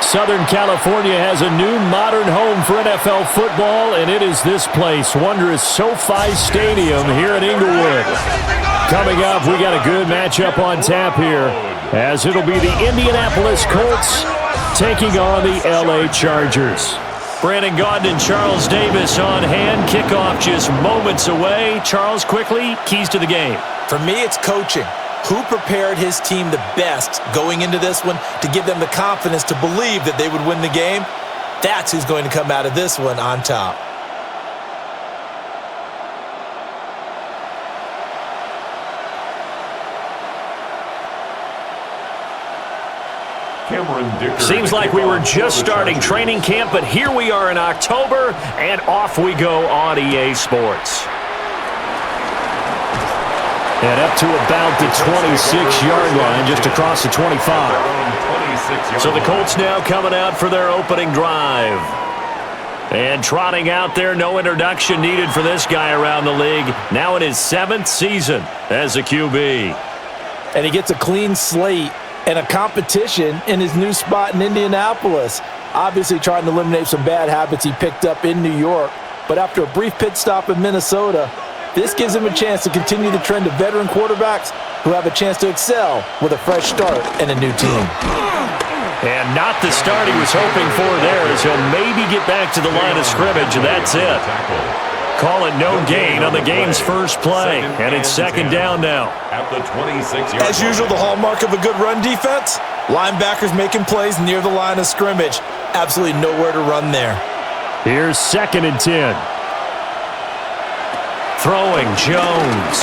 Southern California has a new modern home for NFL football, and it is this place, wondrous SoFi Stadium here in Inglewood. Coming up, we got a good matchup on tap here, as it'll be the Indianapolis Colts taking on the LA Chargers. Brandon Gaudin and Charles Davis on hand. Kickoff just moments away. Charles, quickly, keys to the game. For me, it's coaching. Who prepared his team the best going into this one to give them the confidence to believe that they would win the game? That's who's going to come out of this one on top. Seems like we were just starting training camp, but here we are in October, and off we go on EA Sports. And up to about the 26-yard line, just across the 25. So the Colts now coming out for their opening drive. And trotting out there, no introduction needed for this guy around the league. Now in his 7th season as a QB. And he gets a clean slate and a competition in his new spot in Indianapolis. Obviously trying to eliminate some bad habits he picked up in New York. But after a brief pit stop in Minnesota, this gives him a chance to continue the trend of veteran quarterbacks who have a chance to excel with a fresh start and a new team. And not the start he was hoping for there, as he'll maybe get back to the line of scrimmage, and that's it. Call it no gain on the game's first play, and it's second down now. As usual, the hallmark of a good run defense, linebackers making plays near the line of scrimmage. Absolutely nowhere to run there. Here's 2nd and 10. Throwing, Jones.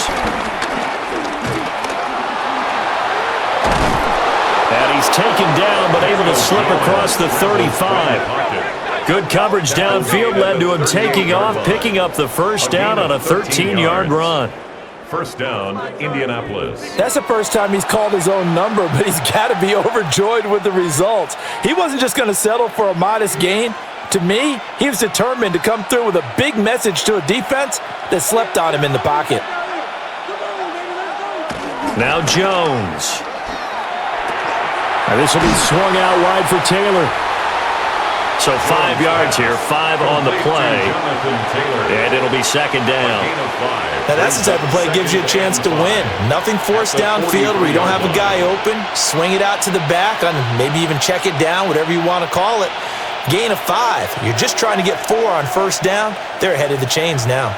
And he's taken down, but able to slip across the 35. Good coverage downfield led to him taking off, picking up the first down on a 13-yard run. First down, Indianapolis. That's the first time he's called his own number, but he's got to be overjoyed with the results. He wasn't just going to settle for a modest gain. To me, he was determined to come through with a big message to a defense that slept on him in the pocket. Now Jones. And this will be swung out wide for Taylor. So 5 yards here, 5 on the play. And it'll be second down. Now that's the type of play that gives you a chance to win. Nothing forced downfield where you don't have a guy open. Swing it out to the back, and maybe even check it down, whatever you want to call it. Gain of 5. You're just trying to get 4 on first down. They're ahead of the chains now.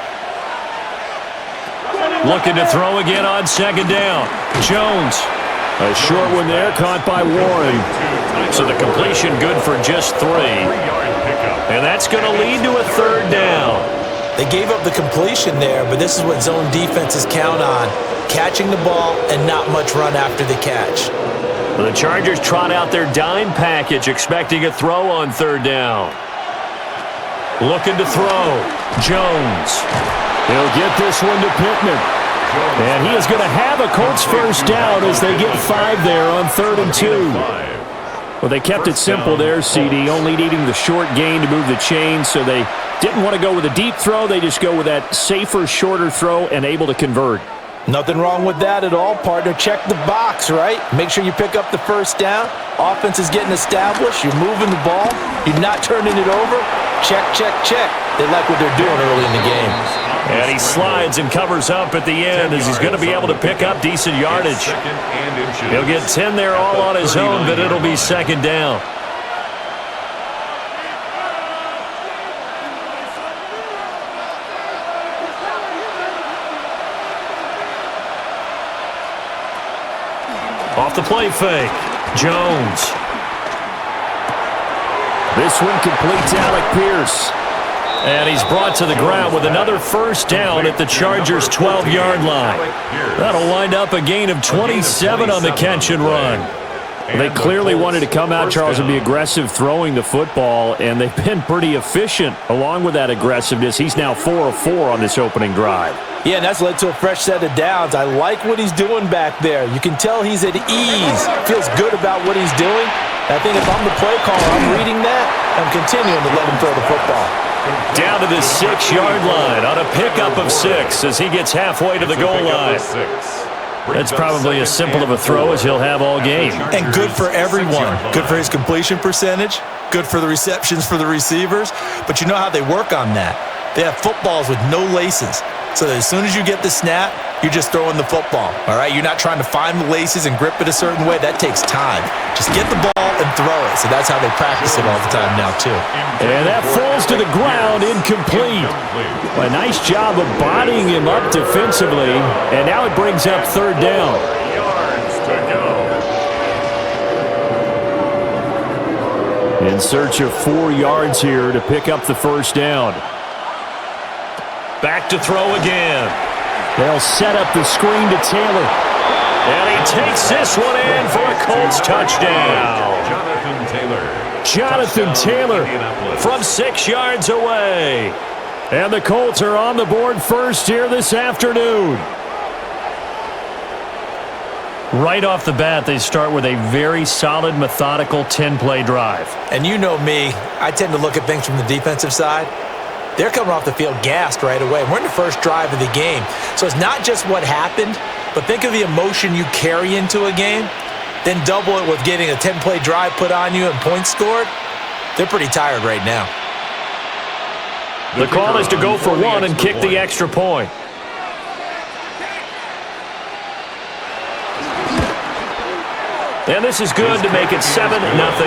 Looking to throw again on second down. Jones. A short one there, caught by Warren. So the completion good for just 3. And that's going to lead to a third down. They gave up the completion there, but this is what zone defenses count on. Catching the ball and not much run after the catch. The Chargers trot out their dime package, expecting a throw on third down. Looking to throw. Jones. He'll get this one to Pittman. And he is going to have a Colts first down as they get 5 there on 3rd and 2. Well, they kept it simple there, CD, only needing the short gain to move the chains, so they didn't want to go with a deep throw. They just go with that safer, shorter throw and able to convert. Nothing wrong with that at all, partner. Check the box, right? Make sure you pick up the first down. Offense is getting established. You're moving the ball. You're not turning it over. Check, check, check. They like what they're doing early in the game. And he slides and covers up at the end as he's going to be able to pick up decent yardage. He'll get 10 there all on his own, but it'll be second down. Off the play fake. Jones. This one completes Alec Pierce. And he's brought to the ground with another first down at the Chargers' 12-yard line. That'll wind up a gain of 27 on the catch and run. They clearly wanted to come out, Charles, and be aggressive throwing the football, and they've been pretty efficient along with that aggressiveness. He's now 4 of 4 on this opening drive. Yeah, and that's led to a fresh set of downs. I like what he's doing back there. You can tell he's at ease, feels good about what he's doing. I think if I'm the play caller, I'm reading that, I'm continuing to let him throw the football. Down to the 6-yard line on a pickup of 6 as he gets halfway to the goal line. That's probably as simple of a throw as he'll have all game. And good for everyone. Good for his completion percentage. Good for the receptions for the receivers. But you know how they work on that. They have footballs with no laces. So that as soon as you get the snap, you're just throwing the football, all right? You're not trying to find the laces and grip it a certain way. That takes time. Just get the ball and throw it. So that's how they practice it all the time now, too. And that falls to the ground, incomplete. A nice job of bodying him up defensively, and now it brings up third down. In search of 4 yards here to pick up the first down. Back to throw again. They'll set up the screen to Taylor. And he takes this one in for a Colts touchdown. Jonathan Taylor from 6 yards away. And the Colts are on the board first here this afternoon. Right off the bat, they start with a very solid, methodical 10-play drive. And you know me, I tend to look at things from the defensive side. They're coming off the field gassed right away. We're in the first drive of the game. So it's not just what happened, but think of the emotion you carry into a game. Then double it with getting a 10-play drive put on you and points scored. They're pretty tired right now. The call is to go for one and kick the extra point. And this is good to make it 7-0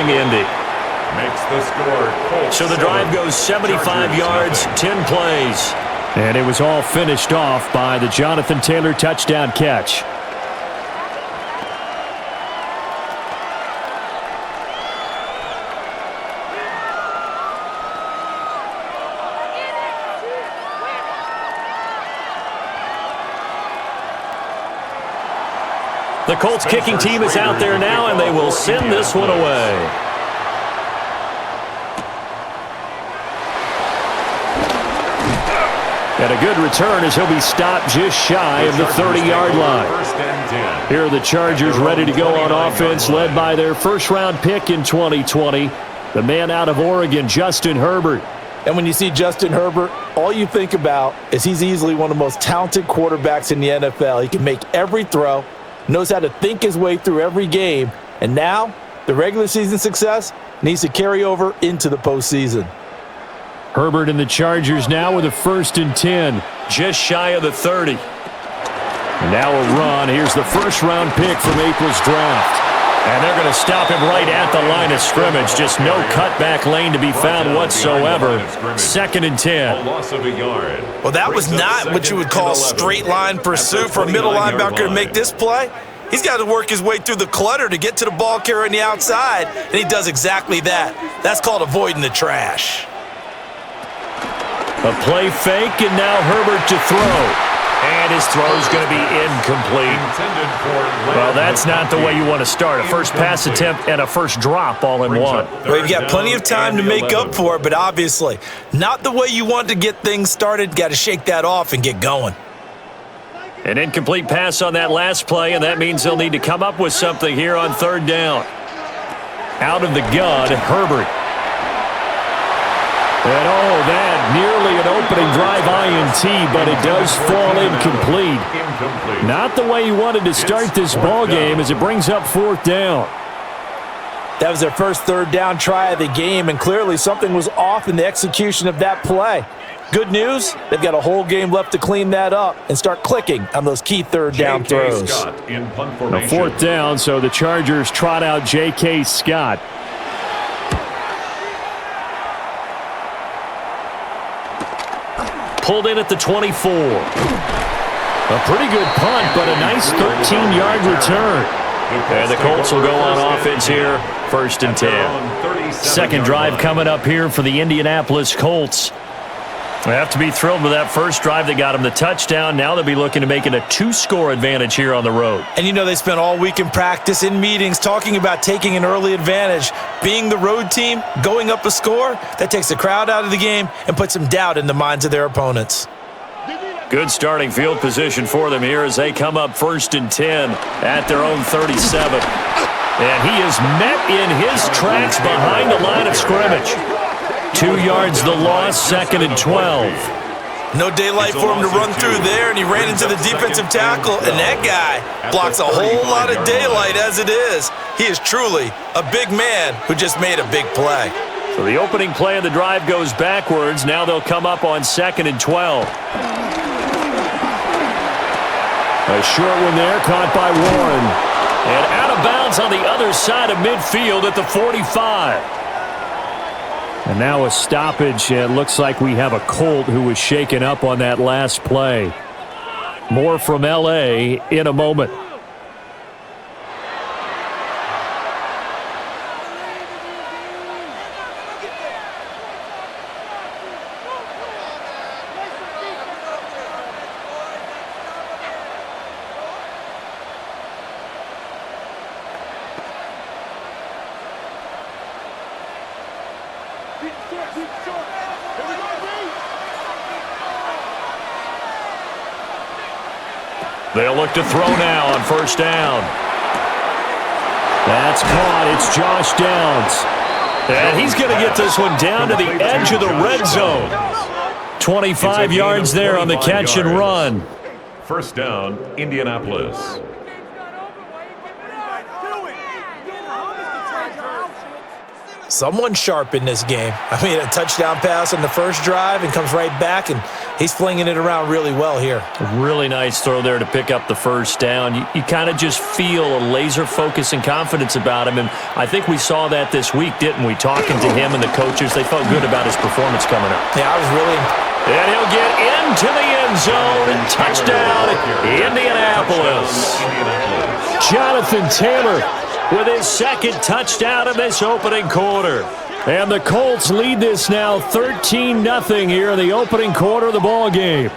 Indy. Makes the score Colts. So the drive goes 75 yards, 10 plays. And it was all finished off by the Jonathan Taylor touchdown catch. The Colts kicking team is out there now, and they will send this one away. And a good return as he'll be stopped just shy of the 30-yard line. Here are the Chargers ready to go on offense, led by their first-round pick in 2020, the man out of Oregon, Justin Herbert. And when you see Justin Herbert, all you think about is he's easily one of the most talented quarterbacks in the NFL. He can make every throw, knows how to think his way through every game, and now the regular season success needs to carry over into the postseason. Herbert and the Chargers now with a 1st and 10, just shy of the 30. Now a run. Here's the first-round pick from April's draft. And they're going to stop him right at the line of scrimmage. Just no cutback lane to be found whatsoever. 2nd and 10. Well, that was not what you would call straight line pursuit for a middle linebacker to make this play. He's got to work his way through the clutter to get to the ball carrier on the outside, and he does exactly that. That's called avoiding the trash. A play fake, and now Herbert to throw. And his throw is going to be incomplete. Well, that's not the way you want to start. A first pass attempt and a first drop all in one. Well, you've got plenty of time to make up for it, but obviously not the way you want to get things started. Got to shake that off and get going. An incomplete pass on that last play, and that means they'll need to come up with something here on 3rd down. Out of the gun, Herbert. And that nearly an opening drive INT, but it does fall incomplete. Not the way you wanted to start this ball game as it brings up 4th down. That was their first 3rd down try of the game, and clearly something was off in the execution of that play. Good news, they've got a whole game left to clean that up and start clicking on those key 3rd down throws. A 4th down, so the Chargers trot out J.K. Scott. Pulled in at the 24. A pretty good punt, but a nice 13-yard return. And the Colts will go on offense here, 1st and 10. Second drive coming up here for the Indianapolis Colts. They have to be thrilled with that first drive that got them the touchdown. Now they'll be looking to make it a 2-score advantage here on the road. And you know they spent all week in practice, in meetings, talking about taking an early advantage. Being the road team, going up a score, that takes the crowd out of the game and puts some doubt in the minds of their opponents. Good starting field position for them here as they come up 1st and 10 at their own 37. And he is met in his tracks behind the line of scrimmage. 2 yards the loss, 2nd and 12. No daylight for him to run through there, and he ran into the defensive tackle, and that guy blocks a whole lot of daylight as it is. He is truly a big man who just made a big play. So the opening play of the drive goes backwards. Now they'll come up on 2nd and 12. A short one there, caught by Warren. And out of bounds on the other side of midfield at the 45. And now a stoppage. It looks like we have a Colt who was shaken up on that last play. More from L.A. in a moment. They'll look to throw now on 1st down. That's caught. It's Josh Downs. And he's going to get this one down to the edge of the red zone. 25 yards there on the catch and run. 1st down, Indianapolis. Someone sharp in this game. I mean, a touchdown pass on the first drive and comes right back, and he's flinging it around really well here. Really nice throw there to pick up the 1st down. You kind of just feel a laser focus and confidence about him, and I think we saw that this week, didn't we? Talking to him and the coaches, they felt good about his performance coming up. Yeah, I was really... And he'll get into the end zone and touchdown, Indianapolis. Jonathan Taylor with his 2nd touchdown of this opening quarter. And the Colts lead this now 13-0 here in the opening quarter of the ball game.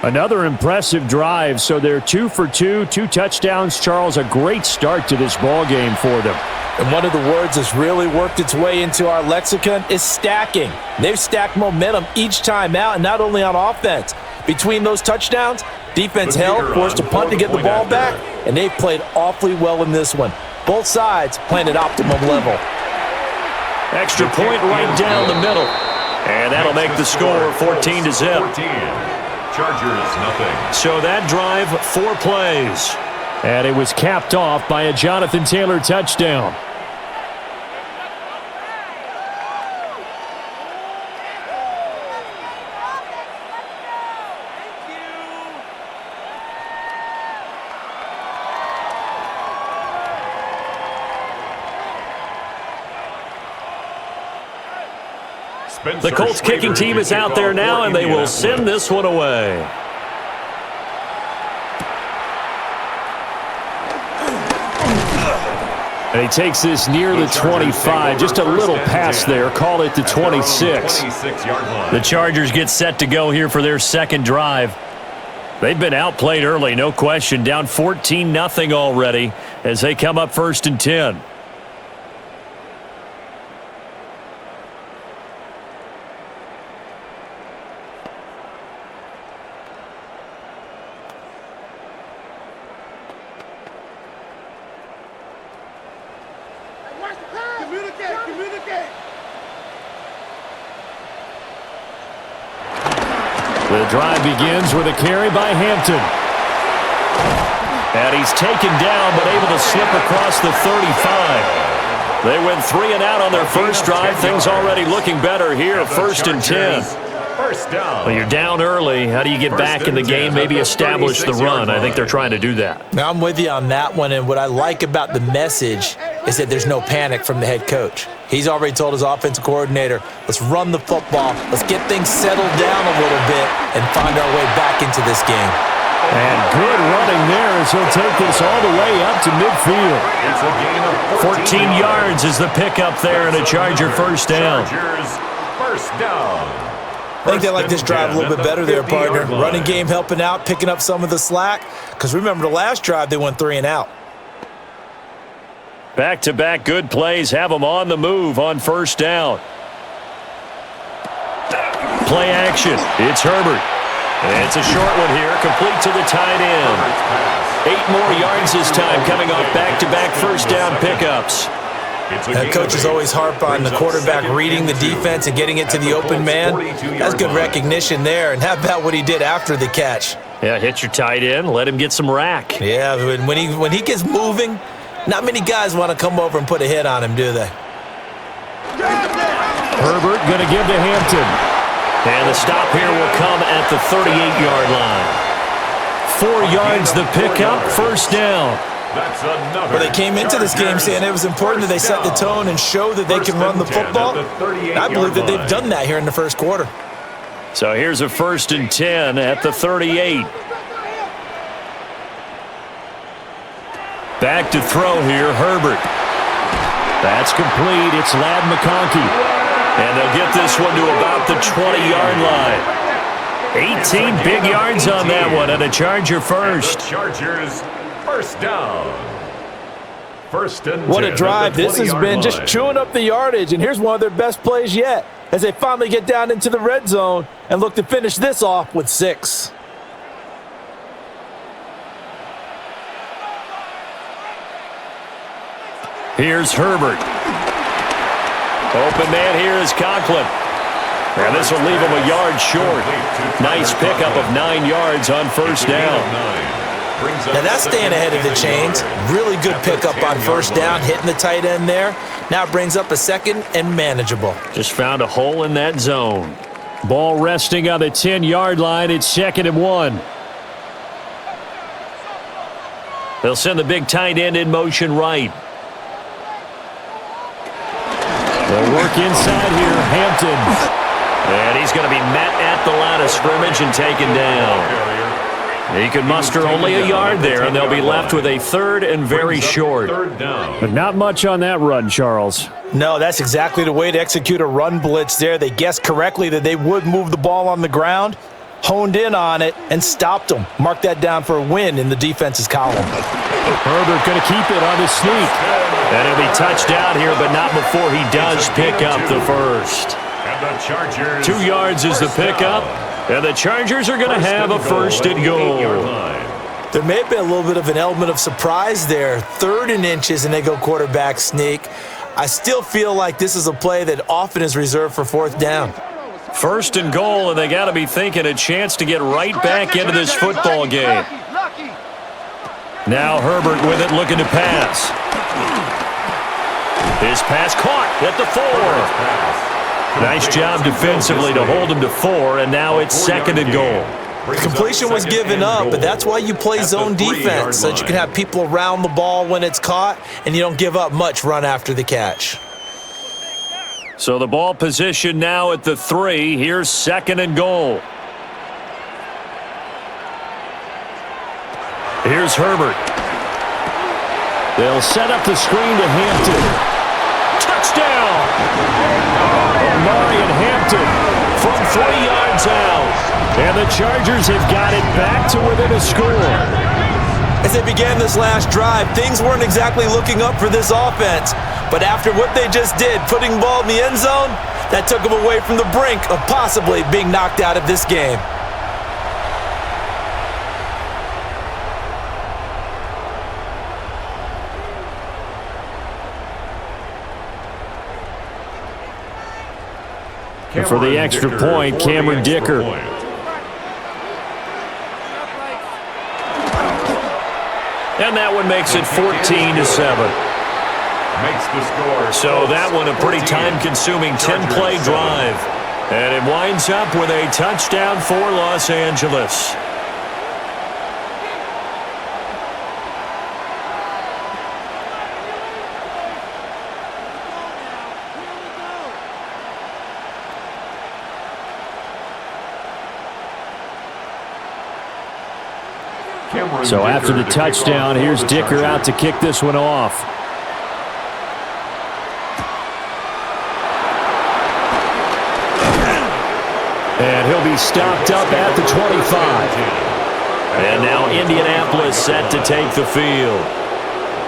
Another impressive drive, so they're 2 for 2, 2 touchdowns. Charles, a great start to this ball game for them. And one of the words that's really worked its way into our lexicon is stacking. They've stacked momentum each time out, and not only on offense. Between those touchdowns, defense held, forced a punt to get the ball back, and they've played awfully well in this one. Both sides playing at optimum level. Extra point right down the middle. And that'll make the score 14-0. Chargers, nothing. So that drive, 4 plays. And it was capped off by a Jonathan Taylor touchdown. The Colts kicking team is out there now, and they will send this one away. And he takes this near the 25. Just a little pass there. Call it the 26. The Chargers get set to go here for their 2nd drive. They've been outplayed early, no question. Down 14-0 already as they come up 1st and 10. The drive begins with a carry by Hampton. And he's taken down but able to slip across the 35. They went 3 and out on their first drive. Things already looking better here. 1st and 10. First down. Well, you're down early. How do you get back in the game? Maybe establish the run. I think they're trying to do that. Now, I'm with you on that one, and what I like about the message is that there's no panic from the head coach. He's already told his offensive coordinator, let's run the football, let's get things settled down a little bit and find our way back into this game. And good running there as he'll take this all the way up to midfield. It's a gain of 14 yards is the pickup there and a Charger 1st down. Chargers, 1st down. I think they like this drive a little bit better there, partner. Running game helping out, picking up some of the slack. Because remember, the last drive, they went 3 and out. Back-to-back good plays have them on the move on 1st down. Play action. It's Herbert. And it's a short one here, complete to the tight end. 8 more yards this time coming off back-to-back 1st down pickups. Coaches always harp on the quarterback reading the defense and getting it to the open man. That's good recognition there. And how about what he did after the catch? Yeah, hit your tight end, let him get some rack. Yeah, when he gets moving, not many guys want to come over and put a hit on him, do they? Herbert going to give to Hampton. And the stop here will come at the 38-yard line. 4 yards the pickup, first down. Well, they came into this game saying it was important that they set the tone and show that they can run the football. I believe that they've done that here in the first quarter. So here's a 1st and 10 at the 38. Back to throw here, Herbert. That's complete. It's Ladd McConkey. And they'll get this one to about the 20-yard line. 18 big yards on that one, and a Charger first. Chargers first down. First and 10. What a drive this has been, just chewing up the yardage. And here's one of their best plays yet as they finally get down into the red zone and look to finish this off with 6. Here's Herbert. Open man here is Conklin. And this will leave him a yard short. Nice pickup of 9 yards on first down. Now that's staying ahead of the chains. Really good pickup on first down, hitting the tight end there. Now it brings up a second and manageable. Just found a hole in that zone. Ball resting on the 10-yard line. It's 2nd and 1. They'll send the big tight end in motion right. They'll work inside here, Hampton. And he's going to be met at the line of scrimmage and taken down. He could muster only a yard there, and they'll be left with a 3rd and very short. But not much on that run, Charles. No, that's exactly the way to execute a run blitz there. They guessed correctly that they would move the ball on the ground, honed in on it, and stopped them. Mark that down for a win in the defense's column. Herbert going to keep it on his sneak. And he'll be touched down here, but not before he does pick up the first. 2 yards is the pickup, and the Chargers are going to have a 1st and goal. There may have been a little bit of an element of surprise there. 3rd and inches, and they go quarterback sneak. I still feel like this is a play that often is reserved for 4th down. 1st and goal, and they got to be thinking a chance to get right back into this football game. Now Herbert with it, looking to pass. His pass caught at the 4. Nice job defensively to hold him to 4, and now it's 2nd and goal. The completion was given up, but that's why you play zone defense, so that you can have people around the ball when it's caught, and you don't give up much run after the catch. So the ball position now at the 3. Here's 2nd and goal. Here's Herbert. They'll set up the screen to Hampton. Touchdown! Marion Hampton from 3 yards out. And the Chargers have got it back to within a score. As they began this last drive, things weren't exactly looking up for this offense. But after what they just did, putting the ball in the end zone, that took them away from the brink of possibly being knocked out of this game. And for the extra point, Cameron Dicker. And that one makes it 14-7. So that one a pretty time-consuming 10-play drive. And it winds up with a touchdown for Los Angeles. So after the touchdown, here's Dicker out to kick this one off. And he'll be stopped up at the 25. And now Indianapolis set to take the field.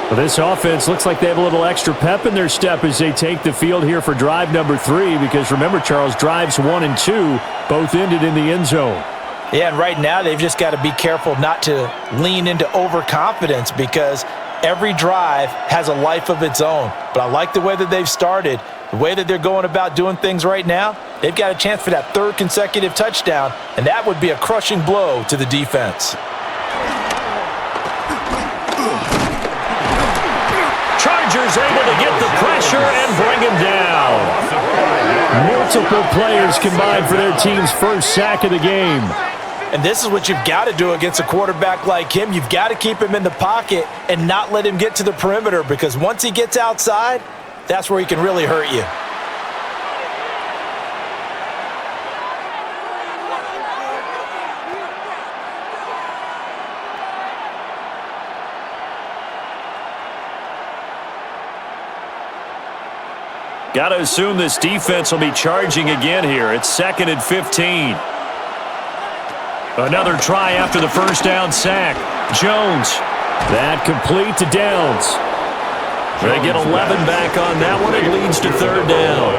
Well, this offense looks like they have a little extra pep in their step as they take the field here for drive number 3. Because remember, Charles, drives 1 and 2 both ended in the end zone. Yeah, and right now they've just got to be careful not to lean into overconfidence because Every drive has a life of its own, but I like the way that they've started, the way that they're going about doing things right now. They've got a chance for that third consecutive touchdown, and that would be a crushing blow to the defense. Chargers able to get the pressure and bring him down. Multiple players combined for their team's first sack of the game. And this is what you've got to do against a quarterback like him. You've got to keep him in the pocket and not let him get to the perimeter, because once he gets outside, that's where he can really hurt you. Got to assume this defense will be charging again here. It's 2nd and 15. Another try after the first down sack. Jones. That complete to Downs. They get 11 back on that one. It leads to 3rd down.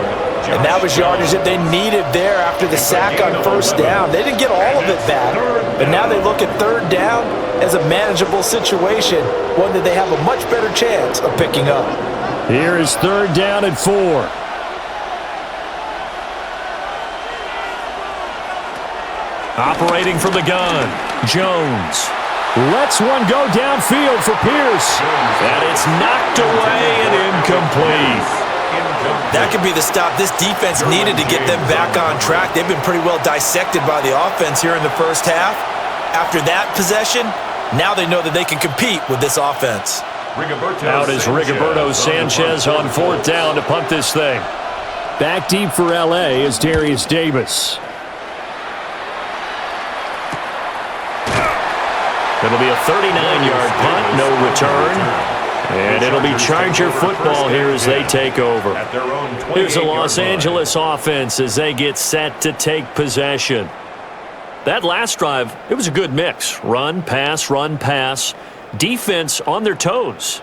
And that was yardage that they needed there after the sack on first down. They didn't get all of it back, but now they look at 3rd down as a manageable situation, one that they have a much better chance of picking up. Here is 3rd down and 4. Operating from the gun, Jones lets one go downfield for Pierce. And it's knocked away and incomplete. That could be the stop this defense needed to get them back on track. They've been pretty well dissected by the offense here in the first half. After that possession, now they know that they can compete with this offense. Out is Rigoberto Sanchez on 4th down to punt this thing. Back deep for L.A. is Darius Davis. It'll be a 39-yard punt, no return. And it'll be Charger football here as they take over. Here's the Los Angeles offense as they get set to take possession. That last drive, it was a good mix. Run, pass. Defense on their toes.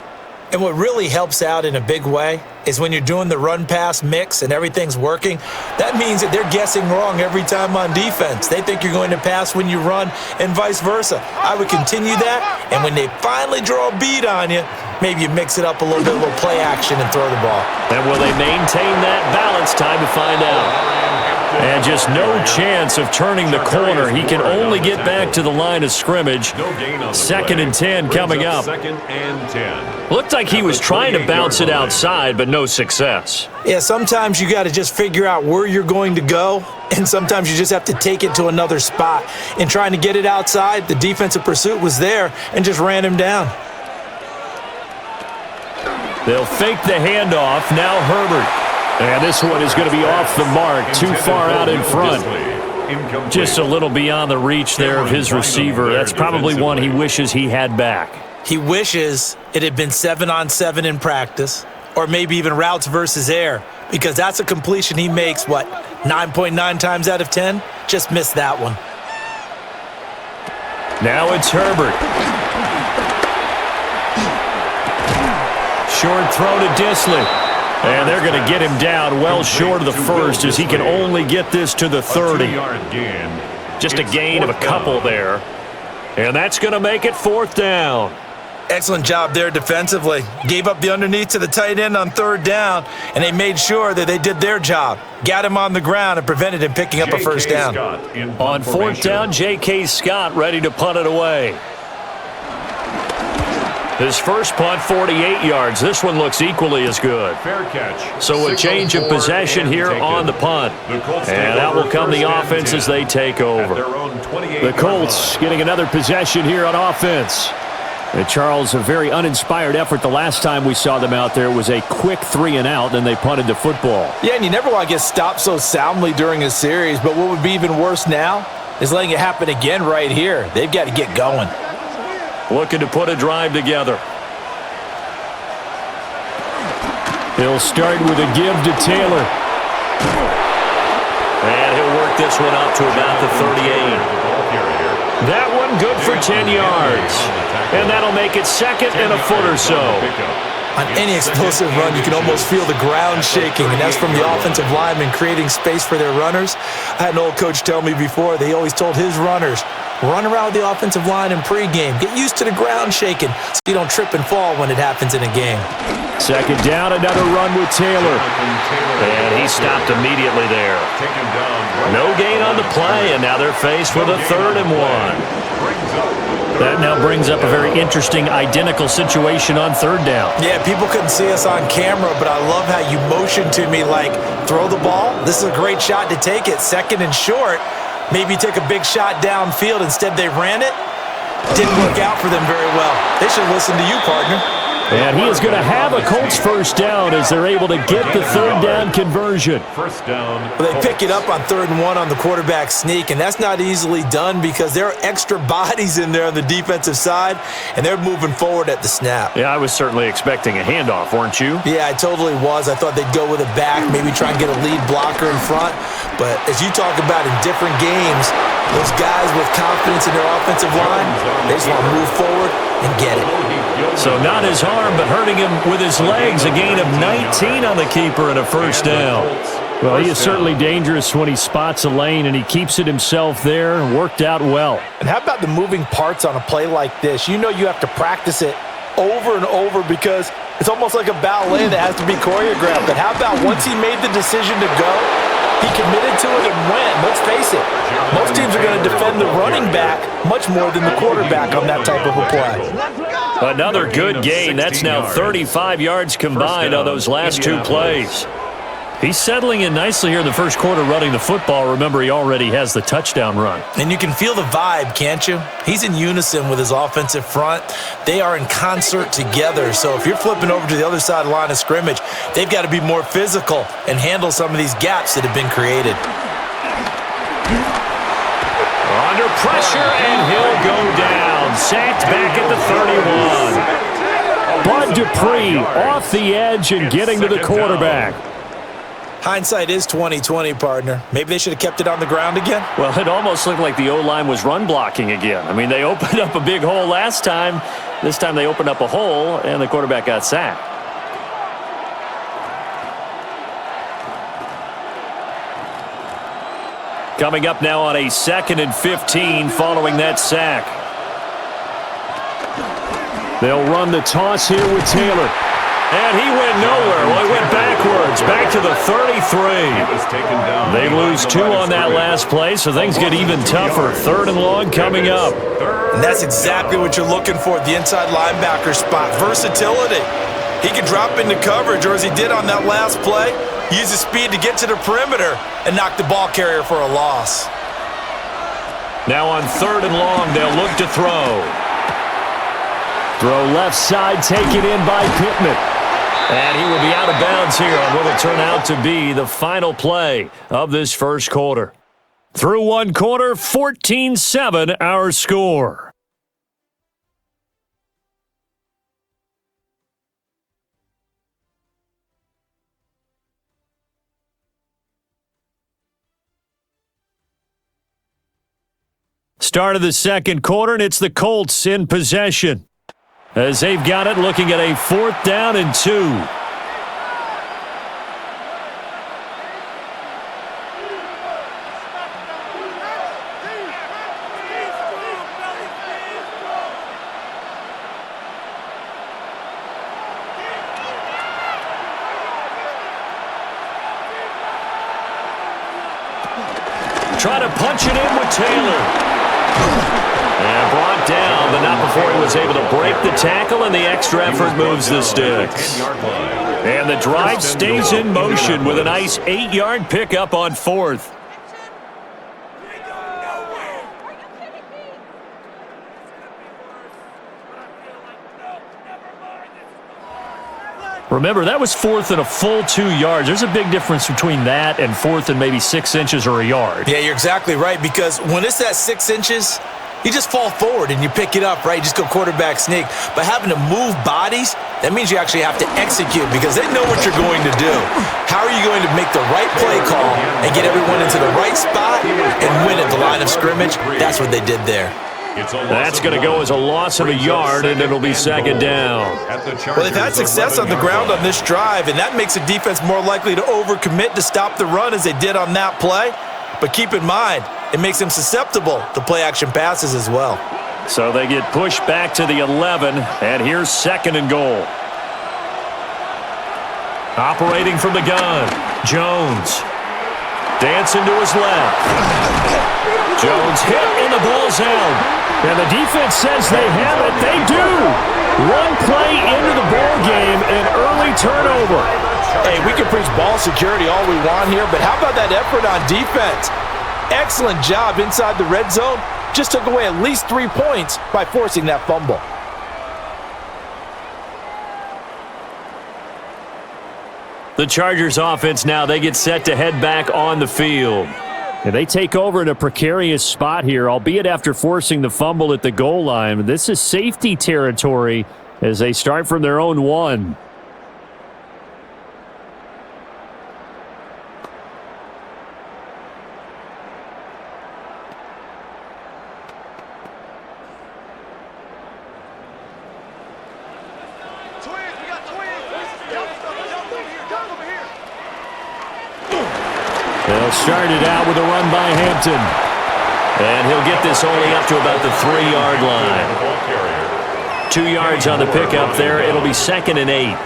And what really helps out in a big way is when you're doing the run-pass mix and everything's working, that means that they're guessing wrong every time on defense. They think you're going to pass when you run and vice versa. I would continue that, and when they finally draw a beat on you, maybe you mix it up a little bit, a little play action, and throw the ball. And will they maintain that balance? Time to find out. And just no chance of turning the corner. He can only get back to the line of scrimmage. 2nd and 10 coming up. Looked like he was trying to bounce it outside, but no success. Yeah, sometimes you got to just figure out where you're going to go, and sometimes you just have to take it to another spot. In trying to get it outside, the defensive pursuit was there and just ran him down. They'll fake the handoff. Now Herbert. And this one is going to be off the mark, too far out in front. Just a little beyond the reach there of his receiver. That's probably one he wishes he had back. He wishes it had been 7-on-7 in practice, or maybe even routes versus air, because that's a completion he makes, 9.9 times out of 10? Just missed that one. Now it's Herbert. Short throw to Disley. And they're going to get him down well short of the first as he can only get this to the 30. Just a gain of a couple there. And that's going to make it 4th down. Excellent job there defensively. Gave up the underneath to the tight end on 3rd down, and they made sure that they did their job. Got him on the ground and prevented him picking up a first down. On 4th down, J.K. Scott ready to punt it away. His first punt, 48 yards. This one looks equally as good. Fair catch. So a change of possession here on the punt. And out will come the offense as they take over. The Colts getting another possession here on offense. And Charles, a very uninspired effort the last time we saw them out there. It was a quick 3-and-out, then they punted the football. Yeah, and you never want to get stopped so soundly during a series, but what would be even worse now is letting it happen again right here. They've got to get going. Looking to put a drive together. He'll start with a give to Taylor. And he'll work this one out to about the 38. That one good for 10 yards. And that'll make it 2nd and a foot or so. On any explosive run, you can almost feel the ground shaking, and that's from the offensive linemen creating space for their runners. I had an old coach tell me before, they always told his runners, Run around with the offensive line in pregame. Get used to the ground shaking so you don't trip and fall when it happens in a game. Second down, another run with Taylor. And he stopped immediately there. No gain on the play, and now they're faced with a 3rd and 1. That now brings up a very interesting identical situation on 3rd down. Yeah, people couldn't see us on camera, but I love how you motioned to me like, throw the ball. This is a great shot to take it. 2nd and short. Maybe take a big shot downfield. Instead, they ran it. Didn't work out for them very well. They should listen to you, partner. And he is going to have a Colts 1st down as they're able to get the 3rd down conversion. 1st down. Well, they pick it up on 3rd and 1 on the quarterback sneak, and that's not easily done because there are extra bodies in there on the defensive side, and they're moving forward at the snap. Yeah, I was certainly expecting a handoff, weren't you? Yeah, I totally was. I thought they'd go with a back, maybe try and get a lead blocker in front. But as you talk about in different games, those guys with confidence in their offensive line, they just want to move forward and get it. So not his arm, but hurting him with his legs. A gain of 19 on the keeper and a 1st down. Well, he is certainly dangerous when he spots a lane, and he keeps it himself there. Worked out well. And how about the moving parts on a play like this? You know you have to practice it over and over because it's almost like a ballet that has to be choreographed. But how about once he made the decision to go, he committed to it and went. Let's face it, most teams are going to defend the running back much more than the quarterback on that type of a play. Another good gain. That's now 35 yards combined on those last 2 plays. He's settling in nicely here in the 1st quarter running the football. Remember, he already has the touchdown run. And you can feel the vibe, can't you? He's in unison with his offensive front. They are in concert together. So if you're flipping over to the other side of the line of scrimmage, they've got to be more physical and handle some of these gaps that have been created. Under pressure, and he'll go down. Sacked back at the 31. Bud Dupree off the edge and getting to the quarterback. Hindsight is 20/20, partner. Maybe they should have kept it on the ground again. Well, it almost looked like the O-line was run blocking again. I mean, they opened up a big hole last time. This time they opened up a hole, and the quarterback got sacked. Coming up now on a 2nd and 15 following that sack. They'll run the toss here with Taylor. And he went nowhere. Well, he went backwards, back to the 33. They lose 2 on that last play, so things get even tougher. 3rd and long coming up. And that's exactly what you're looking for at the inside linebacker spot, versatility. He can drop into coverage, or as he did on that last play, use his speed to get to the perimeter and knock the ball carrier for a loss. Now on 3rd and long, they'll look to throw. Throw left side, taken in by Pittman. And he will be out of bounds here on what will turn out to be the final play of this 1st quarter. Through 1 quarter, 14-7 our score. Start of the 2nd quarter, and it's the Colts in possession. As they've got it, looking at a 4th down and 2. Try to punch it in with Taylor. And brought down, but not before he was able to break the tackle, and the extra effort moves the sticks. And the drive stays in motion with a nice 8-yard pickup on 4th. Remember, that was 4th and a full 2 yards. There's a big difference between that and 4th and maybe 6 inches or a yard. Yeah, you're exactly right, because when it's that 6 inches, you just fall forward and you pick it up, right? You just go quarterback sneak. But having to move bodies, that means you actually have to execute because they know what you're going to do. How are you going to make the right play call and get everyone into the right spot and win at the line of scrimmage? That's what they did there. That's going to go as a loss of a yard, and it'll be 2nd down. Well, they've had success on the ground on this drive, and that makes a defense more likely to overcommit to stop the run as they did on that play. But keep in mind, it makes him susceptible to play-action passes as well. So they get pushed back to the 11, and here's 2nd and goal. Operating from the gun, Jones. Dancing to his left. Jones hit, and the ball's out. And the defense says they have it. They do. One play into the ball game, an early turnover. Hey, we can preach ball security all we want here, but how about that effort on defense? Excellent job inside the red zone. Just took away at least 3 points by forcing that fumble. The Chargers offense now, they get set to head back on the field. And they take over in a precarious spot here, albeit after forcing the fumble at the goal line. This is safety territory as they start from their own 1. They'll start it out with a run by Hampton. And he'll get this only up to about the 3-yard line. 2 yards on the pickup there. It'll be 2nd and 8.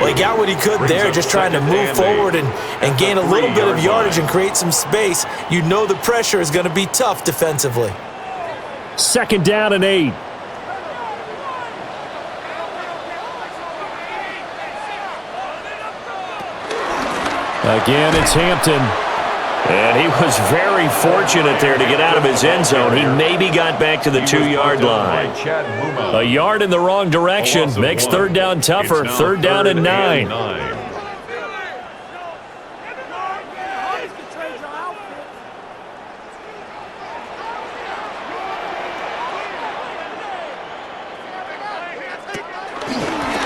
Well, he got what he could there, just trying to move forward and gain a little bit of yardage and create some space. You know the pressure is going to be tough defensively. 2nd down and 8. Again, it's Hampton. And he was very fortunate there to get out of his end zone. He maybe got back to the 2-yard line. A yard in the wrong direction makes 3rd down tougher. 3rd down and 9.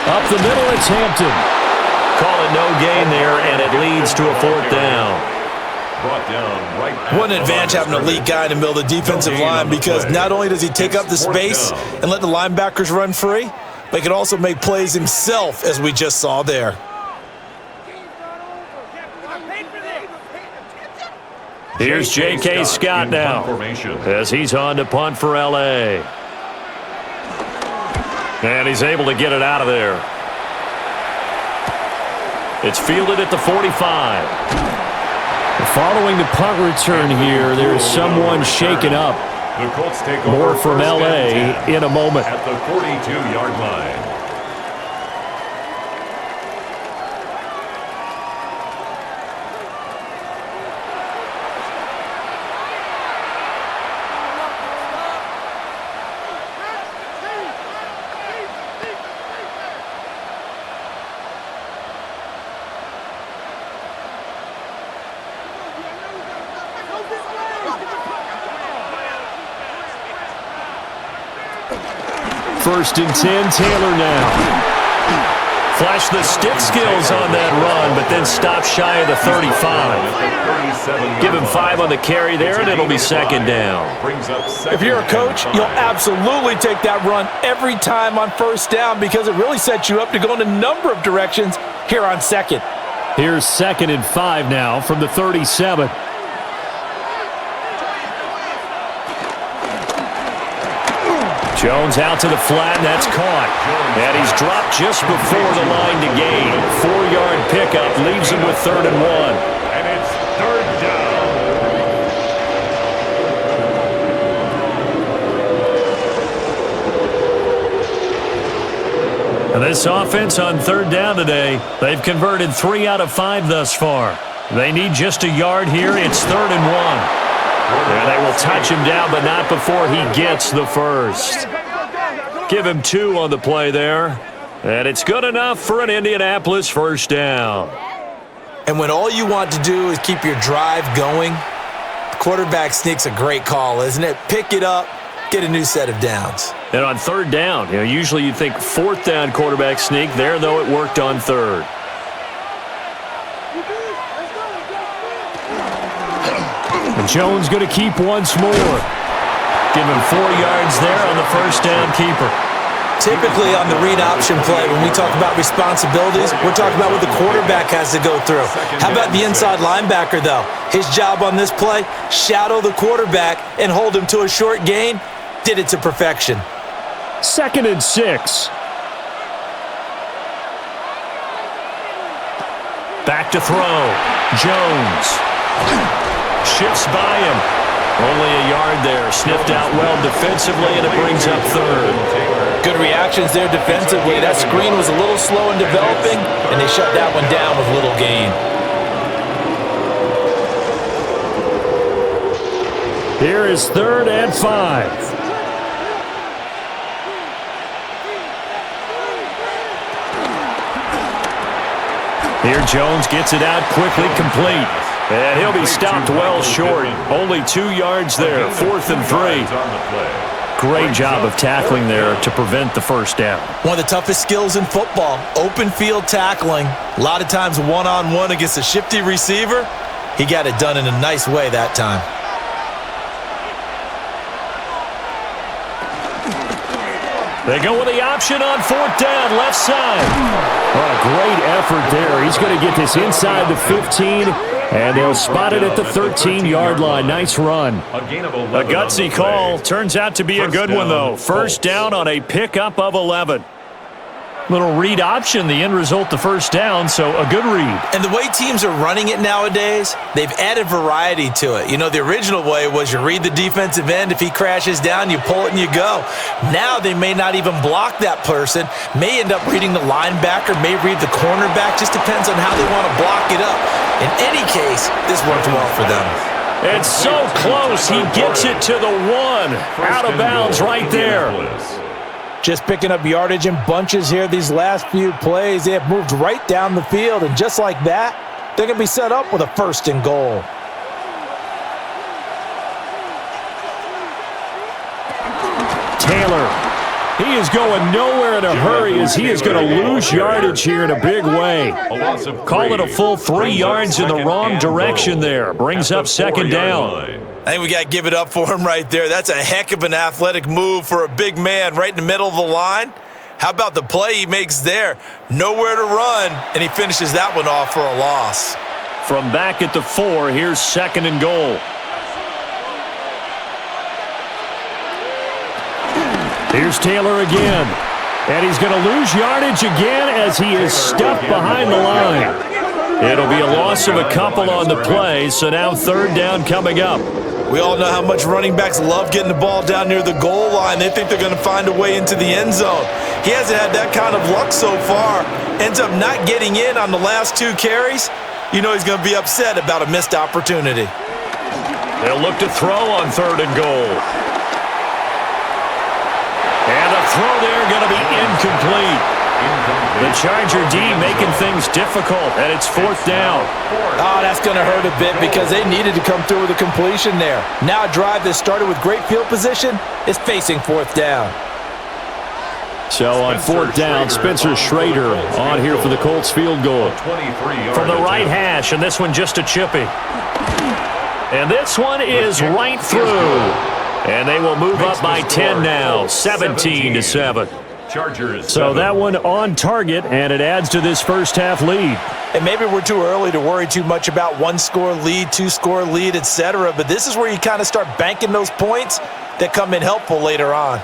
Up the middle, it's Hampton. Call it no gain there, and it leads to a 4th down. What an advantage having an elite guy in the middle of the defensive line, because not only does he take up the space and let the linebackers run free, but he can also make plays himself, as we just saw there. Here's J.K. Scott now as he's on to punt for L.A. And he's able to get it out of there. It's fielded at the 45. Following the punt return here, there's someone shaken up. The Colts take over. More from L.A. in a moment. At the 42-yard line. First and 10, Taylor now. Flash the stick skills on that run, but then stop shy of the 35. Give him 5 on the carry there, and it'll be 2nd down. If you're a coach, you'll absolutely take that run every time on 1st down, because it really sets you up to go in a number of directions here on 2nd. Here's 2nd and 5 now from the 37. Jones out to the flat, and that's caught. And he's dropped just before the line to gain. 4-yard pickup leaves him with 3rd and 1. And it's 3rd down. And this offense on 3rd down today, they've converted 3 out of 5 thus far. They need just a yard here. It's 3rd and 1. And they will touch him down, but not before he gets the first. Give him 2 on the play there. And it's good enough for an Indianapolis 1st down. And when all you want to do is keep your drive going, the quarterback sneak's a great call, isn't it? Pick it up, get a new set of downs. And on 3rd down, usually you think 4th down quarterback sneak. There, though, it worked on 3rd. And Jones going to keep once more. Give him 4 yards there on the 1st down keeper. Typically on the read option play, when we talk about responsibilities, we're talking about what the quarterback has to go through. How about the inside linebacker, though? His job on this play, shadow the quarterback and hold him to a short gain. Did it to perfection. 2nd and 6. Back to throw. Jones. Shifts by him. Only a yard there. Sniffed out well defensively, and it brings up 3rd. Good reactions there defensively. That screen was a little slow in developing, and they shut that one down with little gain. Here is 3rd and 5. Here Jones gets it out quickly, complete. And he'll be stopped well short. Only 2 yards there, 4th and 3. Great job of tackling there to prevent the first down. One of the toughest skills in football, open field tackling. A lot of times one-on-one against a shifty receiver. He got it done in a nice way that time. They go with the option on 4th down, left side. Oh, great effort there. He's going to get this inside the 15, and they'll spot it at the 13-yard line. Nice run. A gutsy call. Turns out to be a good one, though. First down on a pickup of 11. Little read option, the end result, the first down, so a good read. And the way teams are running it nowadays, they've added variety to it. You know, the original way was you read the defensive end. If he crashes down, you pull it and you go. Now they may not even block that person, may end up reading the linebacker, may read the cornerback. Just depends on how they want to block it up. In any case, this worked well for them. It's so close. He gets it to the 1. Out of bounds right there. Just picking up yardage in bunches here these last few plays. They have moved right down the field, and just like that, they're going to be set up with a 1st and goal. Taylor. He is going nowhere in a hurry as he is going to lose yardage here in a big way. Call it a full 3 yards in the wrong direction there. Brings up 2nd down. I think we got to give it up for him right there. That's a heck of an athletic move for a big man right in the middle of the line. How about the play he makes there? Nowhere to run, and he finishes that one off for a loss. From back at the 4, here's 2nd and goal. Here's Taylor again. And he's going to lose yardage again as he is stuck behind the line. It'll be a loss of a couple on the play, so now 3rd down coming up. We all know how much running backs love getting the ball down near the goal line. They think they're going to find a way into the end zone. He hasn't had that kind of luck so far. Ends up not getting in on the last 2 carries. You know he's going to be upset about a missed opportunity. They'll look to throw on 3rd and goal. And the throw there going to be incomplete. The Charger D making things difficult, and it's 4th down. Oh, that's going to hurt a bit because they needed to come through with a completion there. Now a drive that started with great field position is facing 4th down. So on 4th down, Spencer Schrader on here for the Colts field goal. From the right hash, and this one just a chippy. And this one is right through. And they will move up by 10 now, 17-7. So that one on target, and it adds to this first half lead. And maybe we're too early to worry too much about 1-score lead, 2-score lead, etc. But this is where you kind of start banking those points that come in helpful later on.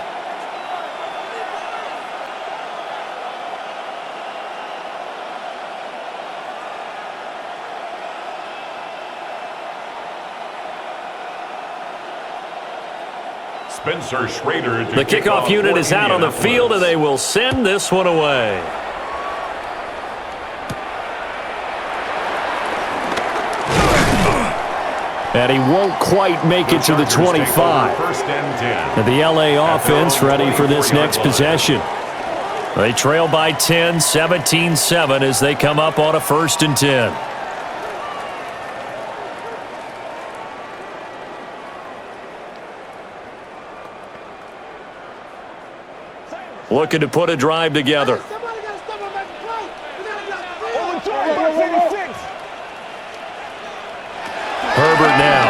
Spencer Schrader. The kickoff unit is out on the field, and they will send this one away. And he won't quite make it to the 25. And the LA offense ready for this next possession. They trail by 10, 17-7 as they come up on a 1st and 10. Looking to put a drive together. Herbert now.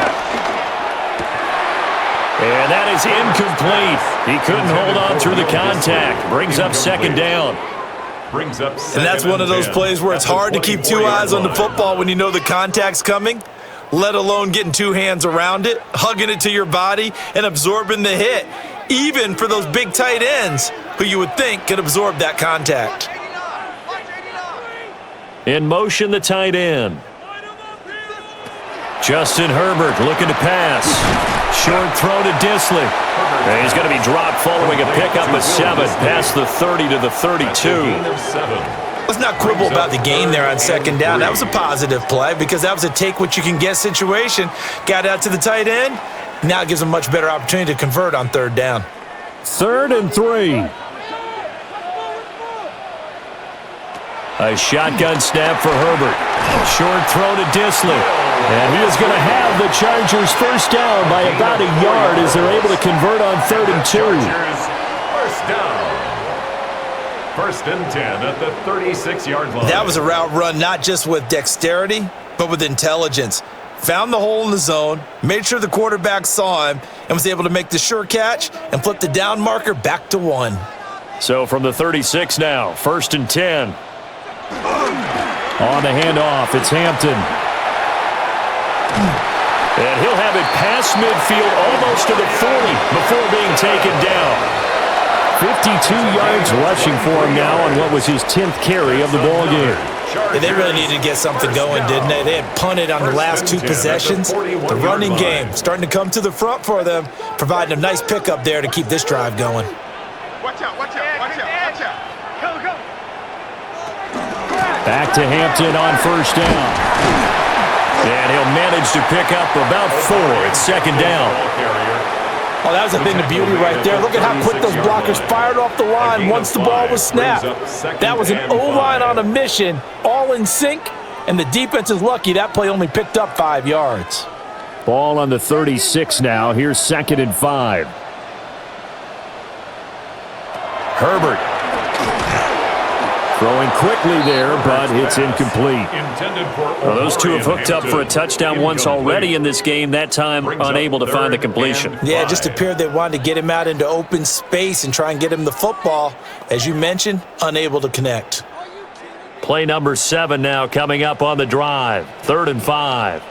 And that is incomplete. He couldn't hold on through the contact. Brings up second down. And that's one of those plays where it's hard to keep two eyes on the football when you know the contact's coming, let alone getting two hands around it, hugging it to your body, and absorbing the hit, even for those big tight ends who you would think could absorb that contact. In motion, the tight end. Justin Herbert looking to pass. Short throw to Disley. And he's going to be dropped following a pickup of 7 past the 30 to the 32. Let's not quibble about the gain there on second down. That was a positive play because that was a take-what-you-can-get situation. Got out to the tight end. Now it gives him a much better opportunity to convert on third down. 3rd and 3. A shotgun snap for Herbert. Short throw to Disley. And he is going to have the Chargers first down by about a yard as they're able to convert on 3rd and 2. First down. 1st and 10 at the 36-yard line. That was a route run not just with dexterity, but with intelligence. Found the hole in the zone, made sure the quarterback saw him, and was able to make the sure catch and flip the down marker back to 1. So from the 36 now, 1st and 10. On the handoff, it's Hampton. And he'll have it past midfield almost to the 40 before being taken down. 52 yards rushing for him now on what was his 10th carry of the ballgame. Yeah, they really needed to get something going, didn't they? They had punted on the last 2 possessions. The running game starting to come to the front for them, providing a nice pickup there to keep this drive going. Watch out, watch out, watch out, watch out. Go, go. Back to Hampton on first down. And he'll manage to pick up about 4. It's second down. Oh, that was a thing of beauty right there. Look at how quick those blockers fired off the line once the ball was snapped. That was an O-line on a mission, all in sync, and the defense is lucky that play only picked up 5 yards. Ball on the 36 now. Here's 2nd and 5. Herbert. Throwing quickly there, but it's incomplete. Well, those two have hooked up for a touchdown once already in this game, that time unable to find the completion. Yeah, it just appeared they wanted to get him out into open space and try and get him the football. As you mentioned, unable to connect. Play number 7 now coming up on the drive. 3rd and 5.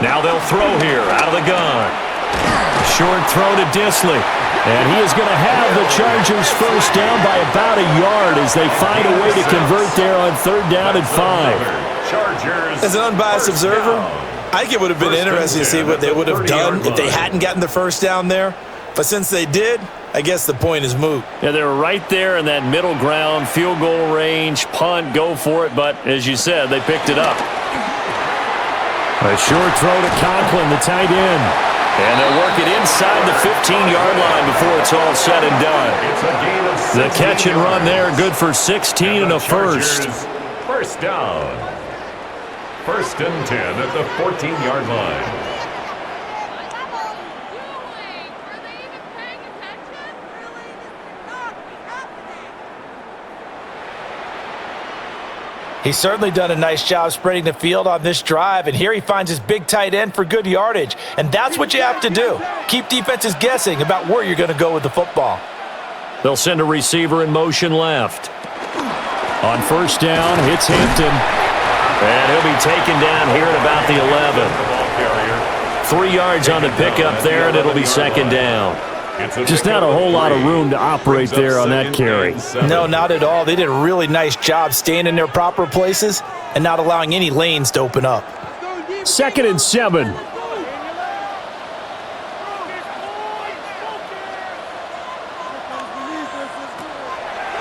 Now they'll throw here out of the gun. Short throw to Disley. And he is going to have the Chargers first down by about a yard as they find a way to convert there on 3rd down and 5. As an unbiased observer, I think it would have been interesting to see what they would have done if they hadn't gotten the first down there. But since they did, I guess the point is moot. Yeah, they were right there in that middle ground, field goal range, punt, go for it. But as you said, they picked it up. A short throw to Conklin, the tight end. And they'll work it inside the 15-yard line before it's all said and done. The catch and run there, good for 16 and a first. First down. 1st and 10 at the 14-yard line. He's certainly done a nice job spreading the field on this drive, and here he finds his big tight end for good yardage. And that's what you have to do. Keep defenses guessing about where you're going to go with the football. They'll send a receiver in motion left. On first down, hits Hampton. And he'll be taken down here at about the 11. 3 yards on the pickup there, and it'll be second down. Just not a whole lot of room to operate there on that carry. No, not at all. They did a really nice job staying in their proper places and not allowing any lanes to open up. 2nd and 7.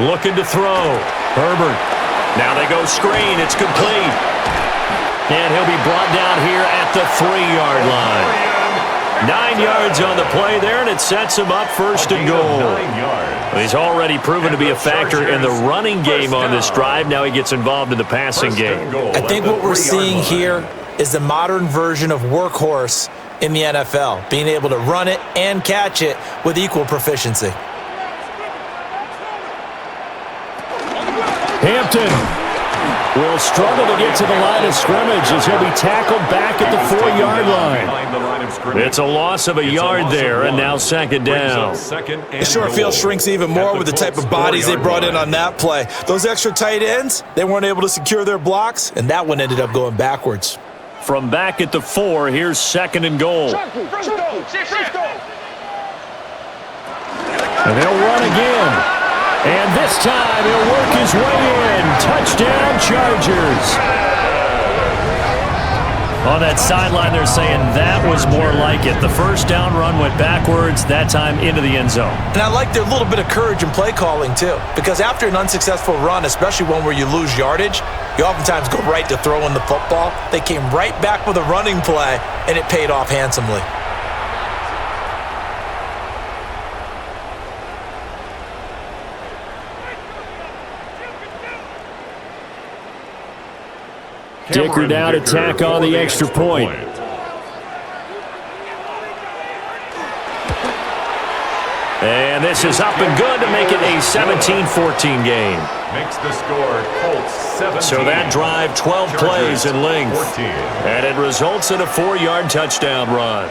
Looking to throw. Herbert. Now they go screen. It's complete. And he'll be brought down here at the 3-yard line. 9 yards on the play there, and it sets him up 1st and goal. He's already proven to be a factor in the running game on this drive. Now he gets involved in the passing game. I think what we're seeing here is the modern version of workhorse in the NFL, being able to run it and catch it with equal proficiency. Hampton. will struggle to get to the line of scrimmage as he'll be tackled back at the 4-yard line. It's a loss of a yard there, and now second down. The short field shrinks even more with the type of bodies they brought in on that play. Those extra tight ends, they weren't able to secure their blocks, and that one ended up going backwards. From back at the 4, here's second and goal. And they'll run again. And this time he'll work his way in. Touchdown, Chargers. On that sideline, they're saying that was more like it. The first down run went backwards, that time into the end zone. And I like their little bit of courage in play calling, too. Because after an unsuccessful run, especially one where you lose yardage, you oftentimes go right to throwing the football. They came right back with a running play, and it paid off handsomely. Dicker down to tack on the extra point. And this is up and good to make it a 17-14 game. Makes the score Colts 17. So that drive, 12 plays in length. 14. And it results in a 4-yard touchdown run.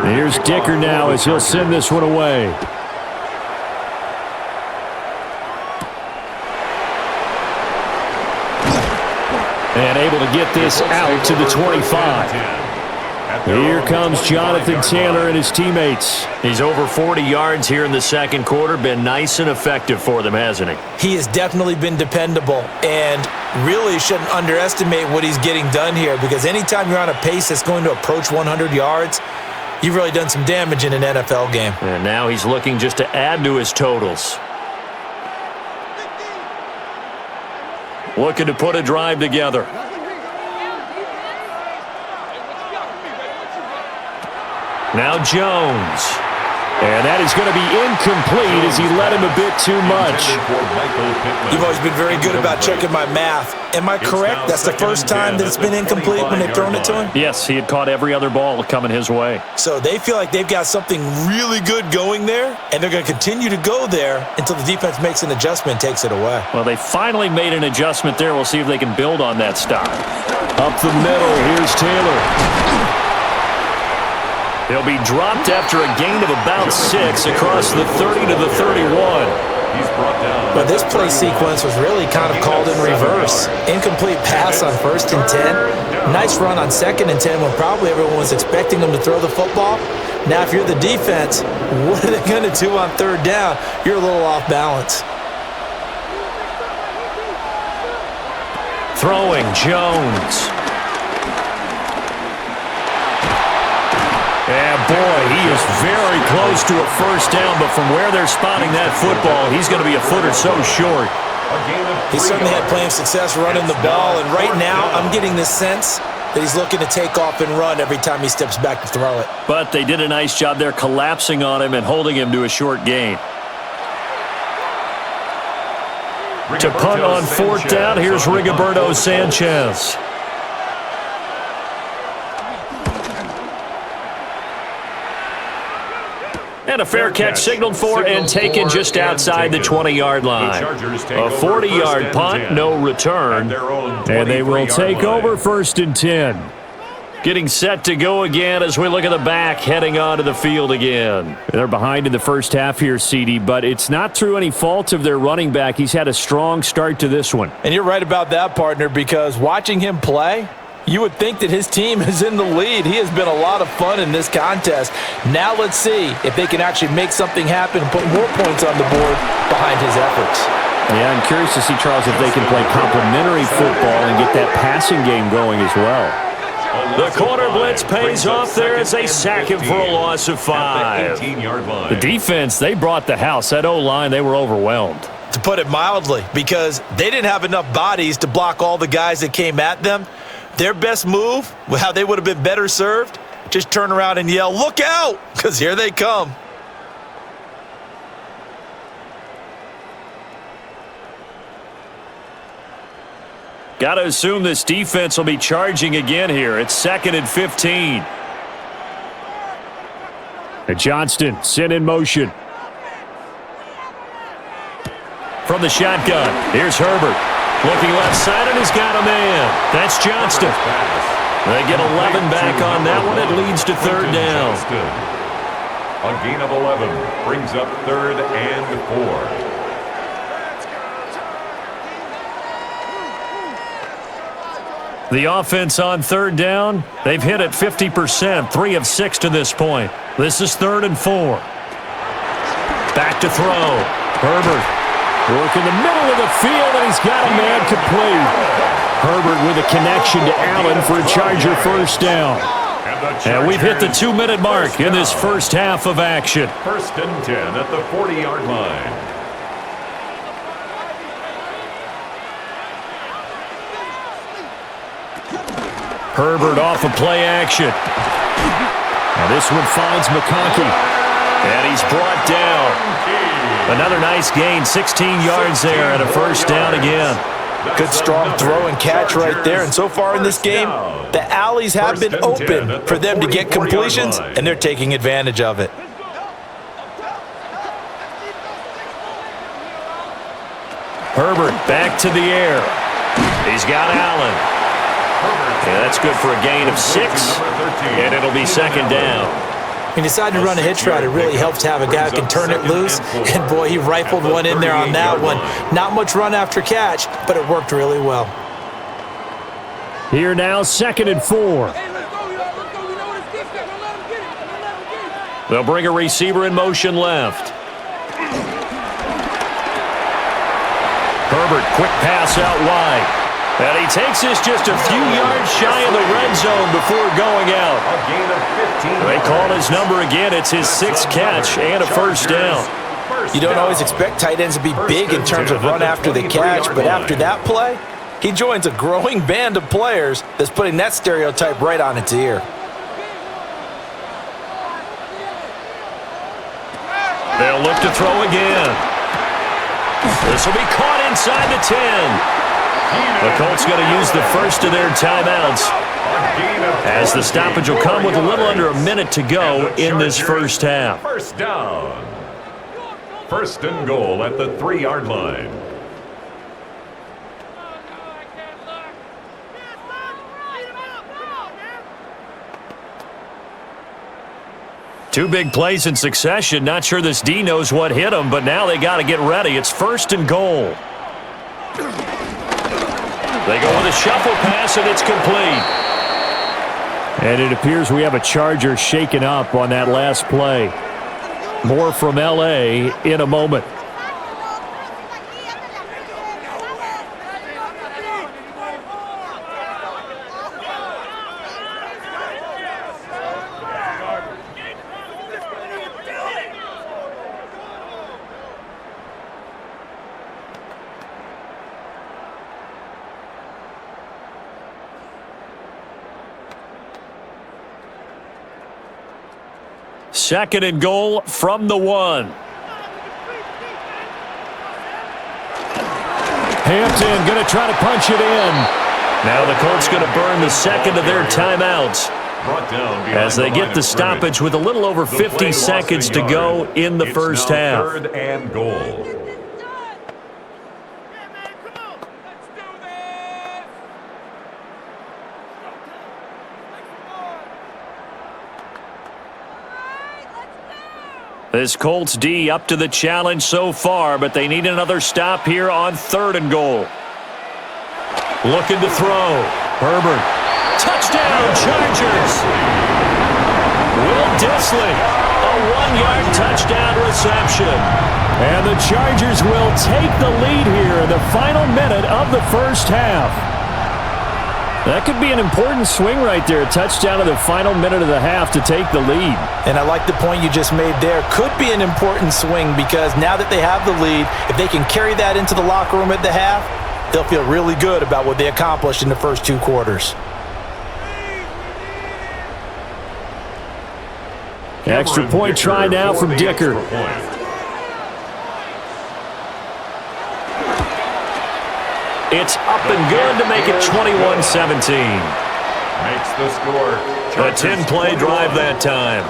Here's Dicker now as he'll send this one away. And able to get this out to the 25. Here comes Jonathan Taylor and his teammates. He's over 40 yards here in the second quarter. Been nice and effective for them, hasn't he? He has definitely been dependable, and really shouldn't underestimate what he's getting done here, because anytime you're on a pace that's going to approach 100 yards, you've really done some damage in an NFL game. And now he's looking just to add to his totals. Looking to put a drive together. Now Jones. And that is going to be incomplete as he led him a bit too much. You've always been very good about checking my math. Am I correct? That's the first time that it's been incomplete when they've thrown it to him? Yes, he had caught every other ball coming his way. So they feel like they've got something really good going there, and they're going to continue to go there until the defense makes an adjustment and takes it away. Well, they finally made an adjustment there. We'll see if they can build on that stop. Up the middle, here's Taylor. He'll be dropped after a gain of about 6 across the 30 to the 31. But this play sequence was really kind of called in reverse. Incomplete pass on 1st and 10. Nice run on 2nd and 10 when probably everyone was expecting them to throw the football. Now, if you're the defense, what are they going to do on 3rd down? You're a little off balance. Throwing, Jones. And boy, he is very close to a first down, but from where they're spotting that football, he's going to be a foot or so short. He certainly had plenty of success running the ball, and right now I'm getting the sense that he's looking to take off and run every time he steps back to throw it. But they did a nice job there collapsing on him and holding him to a short gain. To punt on 4th down, here's Rigoberto Sanchez. And a fair catch signaled for and taken just outside the 20-yard line. A 40-yard punt, no return. And they will take over 1st and 10. Getting set to go again as we look at the back, heading onto the field again. They're behind in the first half here, CD, but it's not through any fault of their running back. He's had a strong start to this one. And you're right about that, partner, because watching him play, you would think that his team is in the lead. He has been a lot of fun in this contest. Now let's see if they can actually make something happen and put more points on the board behind his efforts. Yeah, I'm curious to see, Charles, if they can play complementary football and get that passing game going as well. The corner blitz pays off there as they sack him for a loss of 5. The defense, they brought the house. That O-line, they were overwhelmed. To put it mildly, because they didn't have enough bodies to block all the guys that came at them. Their best move, how they would have been better served, just turn around and yell, "Look out!" because here they come. Got to assume this defense will be charging again here. It's 2nd and 15. And Johnston sent in motion. From the shotgun, here's Herbert. Looking left side, and he's got a man. That's Johnston. They get 11 back on that one. It leads to 3rd down. A gain of 11 brings up 3rd and 4. The offense on 3rd down, they've hit it 50%, 3 of 6 to this point. This is 3rd and 4. Back to throw. Herbert working the middle of the field, and he's got a man complete. Herbert with a connection to Allen for a Charger 1st down. And we've hit the 2-minute mark in this first half of action. 1st and 10 at the 40-yard line. Herbert off of play action. And this one finds McConkey. And he's brought down. Another nice gain, 16 yards there, and a 1st down again. Good strong throw and catch right there. And so far in this game, the alleys have been open for them to get completions, and they're taking advantage of it. Herbert back to the air. He's got Allen. Yeah, that's good for a gain of 6, and it'll be 2nd down. He decided to run a hitch route. It really helps to have a guy who can turn it loose. And, boy, he rifled one in there on that one. Not much run after catch, but it worked really well. Here now, 2nd and 4. They'll bring a receiver in motion left. Herbert, quick pass out wide. And he takes this just a few yards shy of the red zone before going out. A gain of 15. They call his number again. It's his 6th catch and a 1st down. You don't always expect tight ends to be big in terms of run after the catch, but after that play, he joins a growing band of players that's putting that stereotype right on its ear. They'll look to throw again. This will be caught inside the 10. The Colts going to use the first of their timeouts, as the stoppage will come with a little under a minute to go in this first half. 1st down. 1st and goal at the 3-yard line. Two big plays in succession. Not sure this D knows what hit him, but now they got to get ready. It's 1st and goal. They go with a shuffle pass, and it's complete. And it appears we have a Charger shaken up on that last play. More from L.A. in a moment. Second and goal from the 1. Hampton going to try to punch it in. Now the Colts going to burn the second of their timeouts as they get the stoppage with a little over 50 seconds to go in the first half. 3rd and goal. This Colts D up to the challenge so far, but they need another stop here on 3rd and goal. Looking to throw. Herbert. Touchdown, Chargers. Will Dissly, a 1-yard touchdown reception. And the Chargers will take the lead here in the final minute of the first half. That could be an important swing right there. A touchdown in the final minute of the half to take the lead. And I like the point you just made there. Could be an important swing because now that they have the lead, if they can carry that into the locker room at the half, they'll feel really good about what they accomplished in the first 2 quarters. Extra point try now from Dicker. It's up and good to make it 21-17. Makes the score. A 10-play drive that time.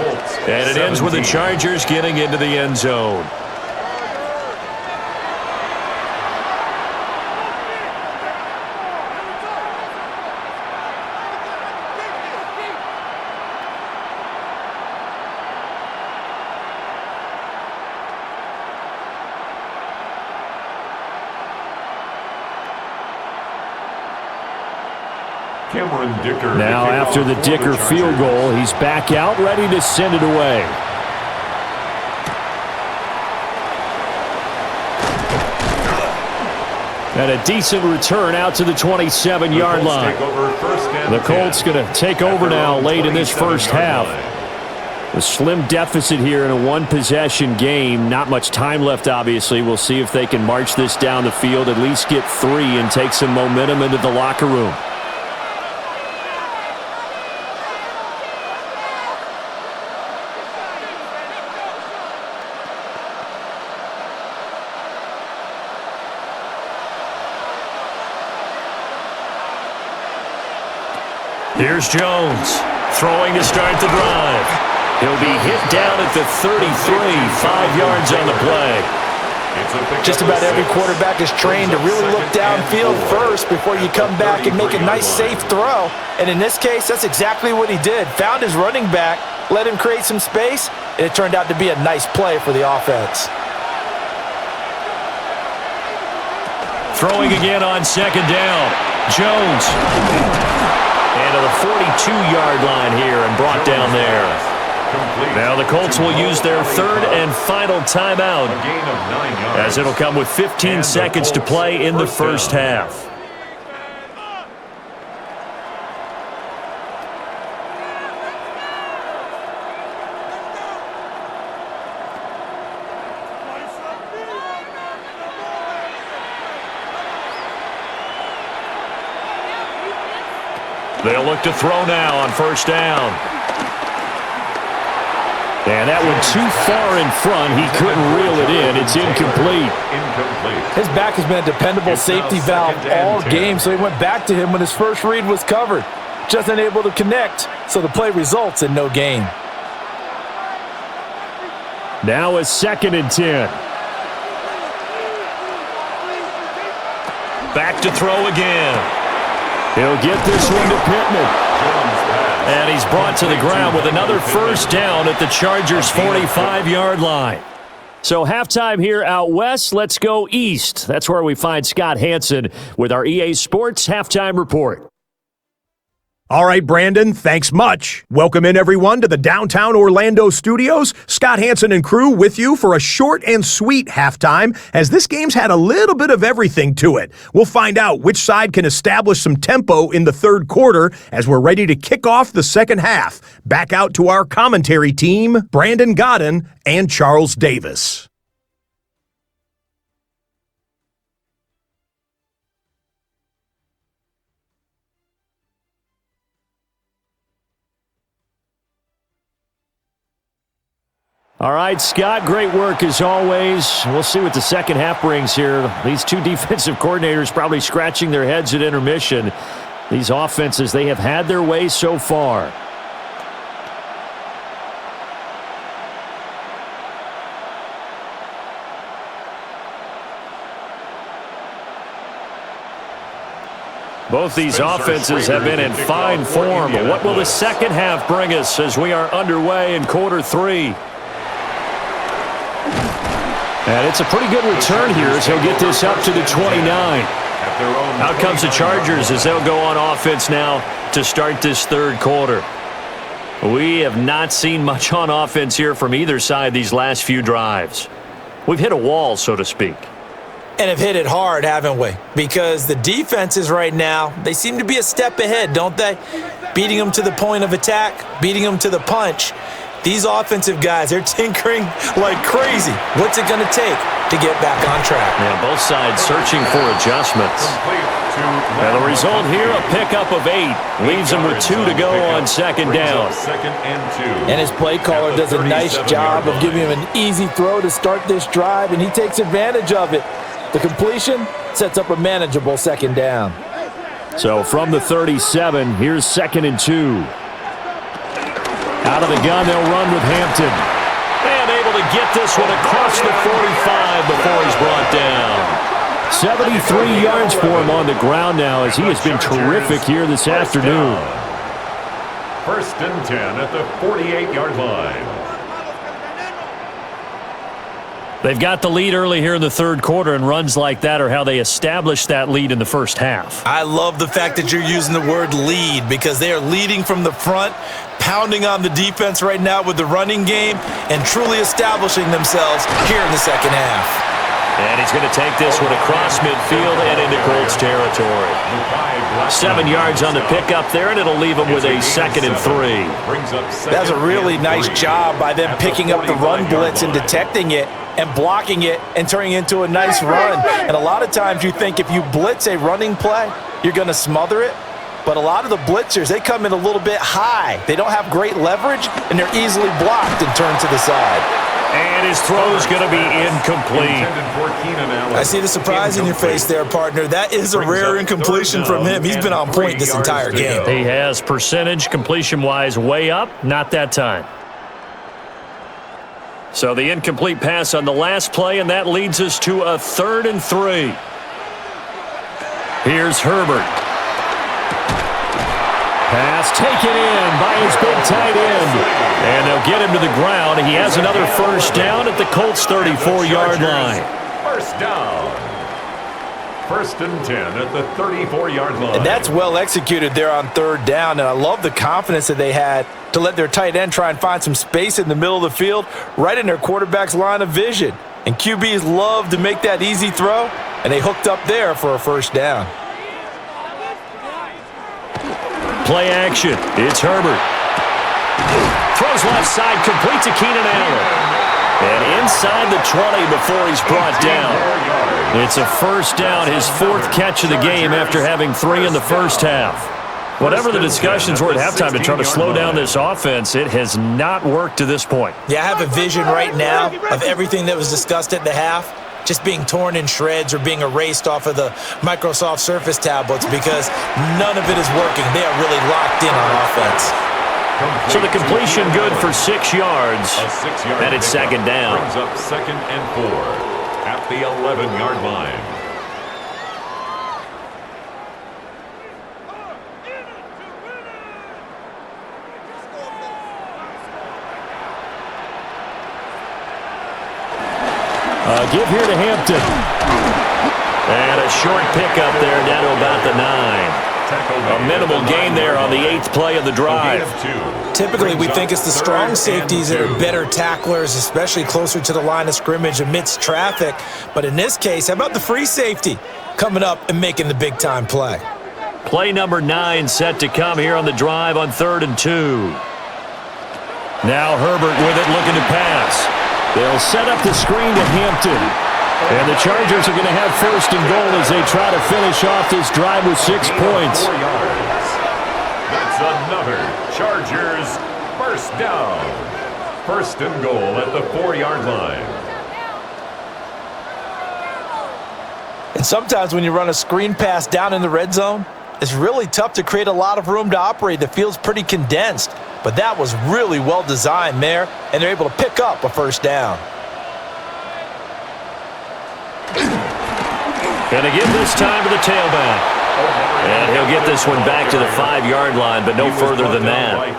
And it ends with the Chargers getting into the end zone. Now after the Dicker field goal, he's back out, ready to send it away. And a decent return out to the 27-yard line. The Colts going to take over now late in this first half. A slim deficit here in a one-possession game. Not much time left, obviously. We'll see if they can march this down the field, at least get 3 and take some momentum into the locker room. Here's Jones, throwing to start the drive. He'll be hit down at the 33, 5 yards on the play. Just about every quarterback is trained to really look downfield first before you come back and make a nice, safe throw. And in this case, that's exactly what he did. Found his running back, let him create some space, and it turned out to be a nice play for the offense. Throwing again on second down. Jones. And to the 42-yard line here and brought down there. Now the Colts will use their third and final timeout, as it'll come with 15 seconds to play in the first half. They'll look to throw now on first down. And that one too far in front. He couldn't reel it in. It's incomplete. His back has been a dependable safety valve all game, so he went back to him when his first read was covered. Just unable to connect, so the play results in no gain. Now a 2nd and 10. Back to throw again. He'll get this one to Pittman. And he's brought to the ground with another first down at the Chargers' 45-yard line. So halftime here out west. Let's go east. That's where we find Scott Hanson with our EA Sports Halftime Report. All right, Brandon, thanks much. Welcome in, everyone, to the downtown Orlando studios. Scott Hanson and crew with you for a short and sweet halftime, as this game's had a little bit of everything to it. We'll find out which side can establish some tempo in the third quarter as we're ready to kick off the second half. Back out to our commentary team, Brandon Godden and Charles Davis. All right, Scott, great work as always. We'll see what the second half brings here. These two defensive coordinators probably scratching their heads at intermission. These offenses, they have had their way so far. Both these offenses have been in fine form. What will the second half bring us as we are underway in quarter 3? And it's a pretty good return here as he'll get this up to the 29. Out comes the Chargers as they'll go on offense now to start this third quarter. We have not seen much on offense here from either side these last few drives. We've hit a wall, so to speak. And have hit it hard, haven't we? Because the defenses right now, they seem to be a step ahead, don't they? Beating them to the point of attack, beating them to the punch. These offensive guys, they're tinkering like crazy. What's it going to take to get back on track? Yeah, both sides searching for adjustments. And the result here, a pickup of 8. Leaves him with 2 to go on second down. And his play caller does a nice job of giving him an easy throw to start this drive, and he takes advantage of it. The completion sets up a manageable second down. So from the 37, here's 2nd and 2. Out of the gun, they'll run with Hampton. And able to get this one across the 45 before he's brought down. 73 yards for him on the ground now, as he has been terrific here this afternoon. 1st and 10 at the 48-yard line. They've got the lead early here in the third quarter, and runs like that are how they established that lead in the first half. I love the fact that you're using the word lead, because they are leading from the front, pounding on the defense right now with the running game, and truly establishing themselves here in the second half. And he's going to take this one across midfield and into Colts territory. 7 yards on the pickup there, and it'll leave him with a 2nd and 3. That's a really nice job by them picking up the run blitz and detecting it and blocking it and turning it into a nice run. And a lot of times you think if you blitz a running play, you're going to smother it. But a lot of the blitzers, they come in a little bit high. They don't have great leverage, and they're easily blocked and turned to the side. And his throw is going to be incomplete. I see the surprise in your face there, partner. That is a rare incompletion from him. He's been on point this entire game. He has percentage completion-wise way up, not that time. So the incomplete pass on the last play, and that leads us to a 3rd and 3. Here's Herbert. Pass taken in by his big tight end. And they'll get him to the ground. He has another first down at the Colts' 34-yard line. First down. 1st and 10 at the 34-yard line. And that's well executed there on 3rd down. And I love the confidence that they had to let their tight end try and find some space in the middle of the field, right in their quarterback's line of vision. And QBs love to make that easy throw, and they hooked up there for a first down. Play action. It's Herbert. Throws left side, complete to Keenan Allen. And inside the 20 before he's brought down. It's a first down, his 4th catch of the game after having 3 in the first half. Whatever the discussions were at halftime to try to slow down this offense, it has not worked to this point. Yeah, I have a vision right now of everything that was discussed at the half just being torn in shreds or being erased off of the Microsoft Surface tablets, because none of it is working. They are really locked in on offense. So the completion good for 6 yards, and it's 2nd down. Brings up 2nd and 4 at the 11-yard line. Give here to Hampton. And a short pickup there down to about the 9. A minimal gain there on the 8th play of the drive. Typically, we think it's the strong safeties that are better tacklers, especially closer to the line of scrimmage amidst traffic. But in this case, how about the free safety coming up and making the big-time play? Play number 9 set to come here on the drive on 3rd and 2. Now Herbert with it, looking to pass. They'll set up the screen to Hampton. And the Chargers are going to have 1st and goal as they try to finish off this drive with 6 points. 4 yards. That's another Chargers first down. 1st and goal at the 4-yard line. And sometimes when you run a screen pass down in the red zone, it's really tough to create a lot of room to operate. The field's pretty condensed. But that was really well designed there, and they're able to pick up a first down. Going to give this time to the tailback. And he'll get this one back to the 5-yard line, but no further than that.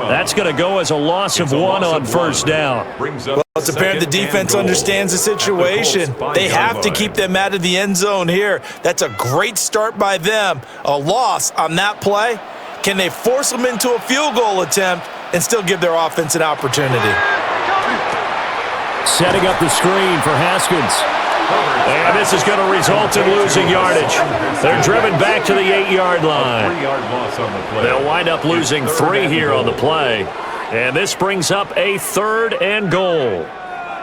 That's going to go as a loss of 1 on first down. Well, it's apparent the defense understands the situation. They have to keep them out of the end zone here. That's a great start by them. A loss on that play. Can they force them into a field goal attempt and still give their offense an opportunity? Setting up the screen for Haskins. And this is going to result in losing yardage. They're driven back to the 8-yard line. They'll wind up losing 3 here on the play. And this brings up a 3rd and goal.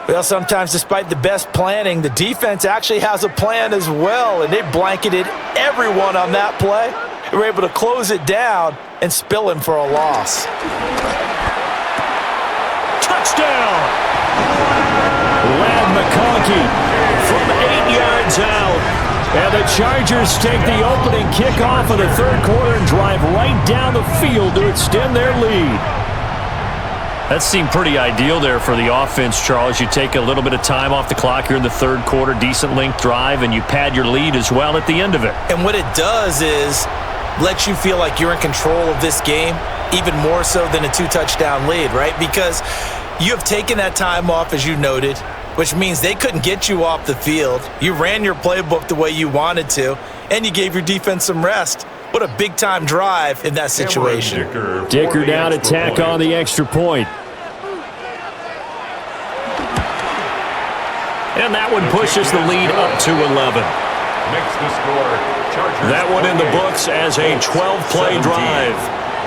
Well, sometimes despite the best planning, the defense actually has a plan as well, and they blanketed everyone on that play. They were able to close it down and spill him for a loss. Touchdown! Lad McConkey from 8 yards out. And the Chargers take the opening kickoff of the third quarter and drive right down the field to extend their lead. That seemed pretty ideal there for the offense, Charles. You take a little bit of time off the clock here in the third quarter, decent length drive, and you pad your lead as well at the end of it. And what it does is let you feel like you're in control of this game, even more so than a 2-touchdown lead, right? Because you have taken that time off, as you noted, which means they couldn't get you off the field. You ran your playbook the way you wanted to, and you gave your defense some rest. What a big-time drive in that situation. Dicker down to tack on the extra point. And that one pushes the lead up to 11. Makes the score. Chargers that one in the books as a 12-play drive.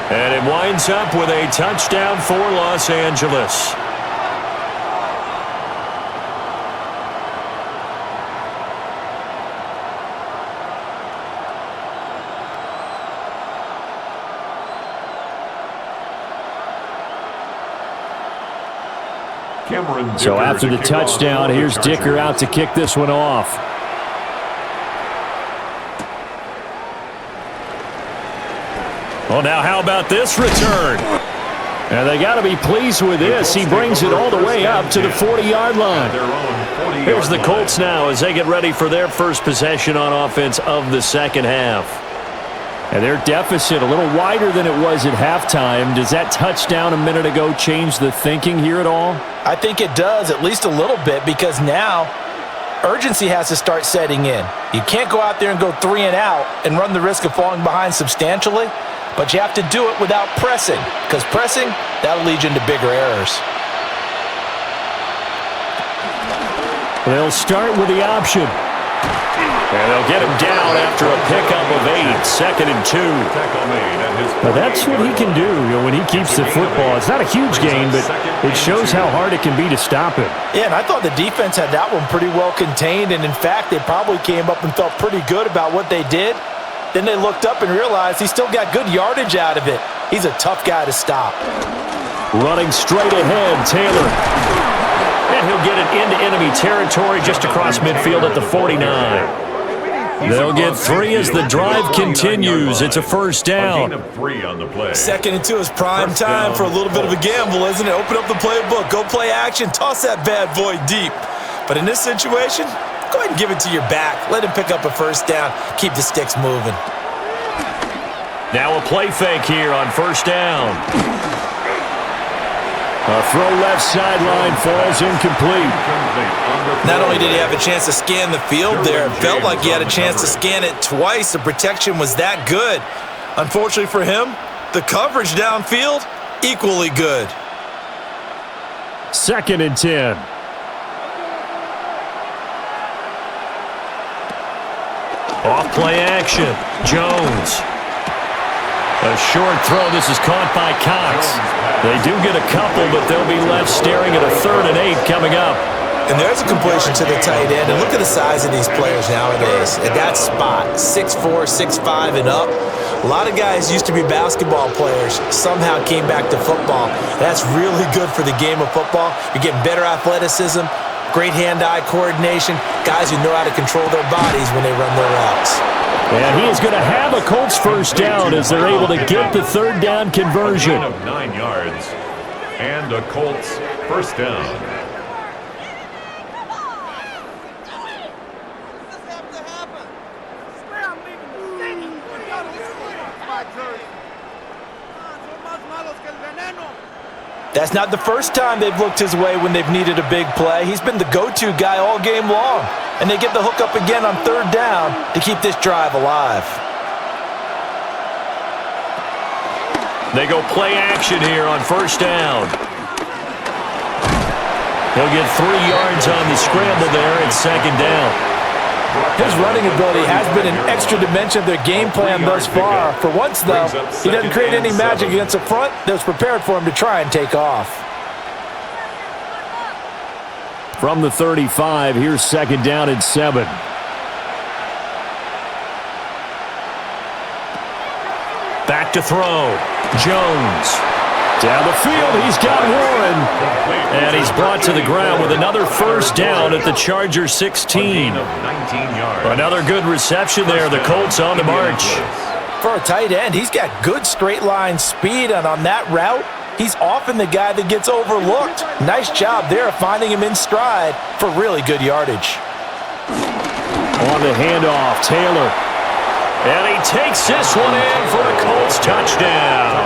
And it winds up with a touchdown for Los Angeles. So after the touchdown, here's Dicker out to kick this one off. Well, now how about this return? And they got to be pleased with this. He brings it all the way up to the 40-yard line. Here's the Colts now as they get ready for their first possession on offense of the second half. And their deficit a little wider than it was at halftime. Does that touchdown a minute ago change the thinking here at all? I think it does, at least a little bit, because now urgency has to start setting in. You can't go out there and go 3 and out and run the risk of falling behind substantially, but you have to do it without pressing, because pressing, that'll lead you into bigger errors. They'll start with the option. And they'll get him down after a pickup of 8, 2nd and 2. Now that's what he can do, when he keeps the football. It's not a huge gain, but it shows how hard it can be to stop him. Yeah, and I thought the defense had that one pretty well contained, and in fact, they probably came up and felt pretty good about what they did. Then they looked up and realized he still got good yardage out of it. He's a tough guy to stop. Running straight ahead, Taylor. And he'll get it into enemy territory just across midfield at the 49. They'll get 3 as the drive continues. It's a first down. 2nd and 2 is prime time for a little bit of a gamble, isn't it? Open up the playbook, go play action, toss that bad boy deep. But in this situation, go ahead and give it to your back. Let him pick up a first down. Keep the sticks moving. Now a play fake here on first down. A throw left sideline falls incomplete. Not only did he have a chance to scan the field there, it felt like he had a chance to scan it twice. The protection was that good. Unfortunately for him, the coverage downfield, equally good. 2nd and 10. Off play action. Jones. A short throw. This is caught by Cox. They do get a couple, but they'll be left staring at a 3rd and 8 coming up. And there's a completion to the tight end. And look at the size of these players nowadays. At that spot, 6'4", 6'5", and up. A lot of guys used to be basketball players, somehow came back to football. That's really good for the game of football. You're getting better athleticism, great hand-eye coordination, guys who know how to control their bodies when they run their routes. And he is going to have a Colts first down as they're able to get the 3rd down conversion. Of 9 yards and a Colts first down. That's not the first time they've looked his way when they've needed a big play. He's been the go-to guy all game long. And they get the hook up again on 3rd down to keep this drive alive. They go play action here on first down. He'll get 3 yards on the scramble there at 2nd down. His running ability has been an extra dimension of their game plan thus far. For once, though, he doesn't create any magic against the front that was prepared for him to try and take off. From the 35, here's 2nd down and 7. Back to throw. Jones. Down the field, he's got Warren. And he's brought to the ground with another first down at the Chargers 16. Another good reception there. The Colts on the march. For a tight end, he's got good straight line speed, and on that route, he's often the guy that gets overlooked. Nice job there of finding him in stride for really good yardage. On the handoff, Taylor. And he takes this one in for a Colts touchdown.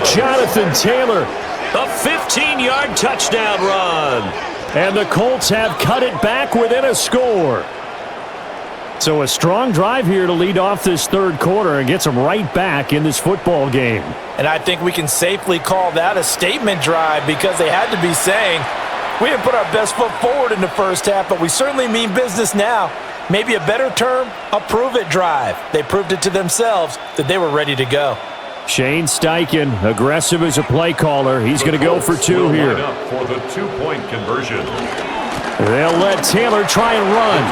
Jonathan Taylor, a 15-yard touchdown run. And the Colts have cut it back within a score. So a strong drive here to lead off this third quarter and gets them right back in this football game. And I think we can safely call that a statement drive because they had to be saying, we didn't put our best foot forward in the first half, but we certainly mean business now. Maybe a better term, a prove-it drive. They proved it to themselves that they were ready to go. Shane Steichen, aggressive as a play caller. He's going to go for 2 here. For the 2-point conversion. They'll let Taylor try and run.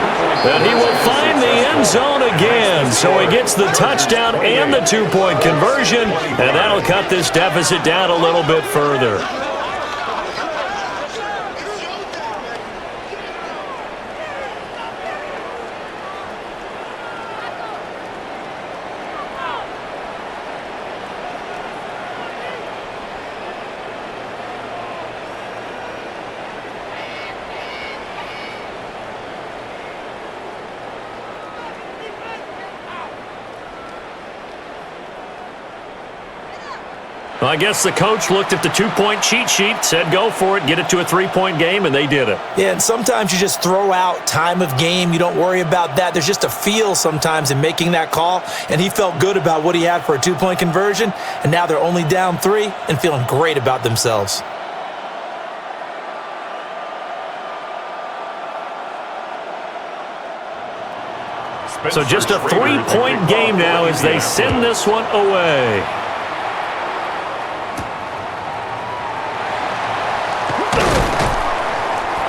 And he will find the end zone again. So he gets the touchdown and the 2-point conversion. And that'll cut this deficit down a little bit further. Well, I guess the coach looked at the 2-point cheat sheet, said go for it, get it to a 3-point game, and they did it. Yeah, and sometimes you just throw out time of game. You don't worry about that. There's just a feel sometimes in making that call, and he felt good about what he had for a 2-point conversion, and now they're only down 3 and feeling great about themselves. So just a 3-point game now as they send this one away.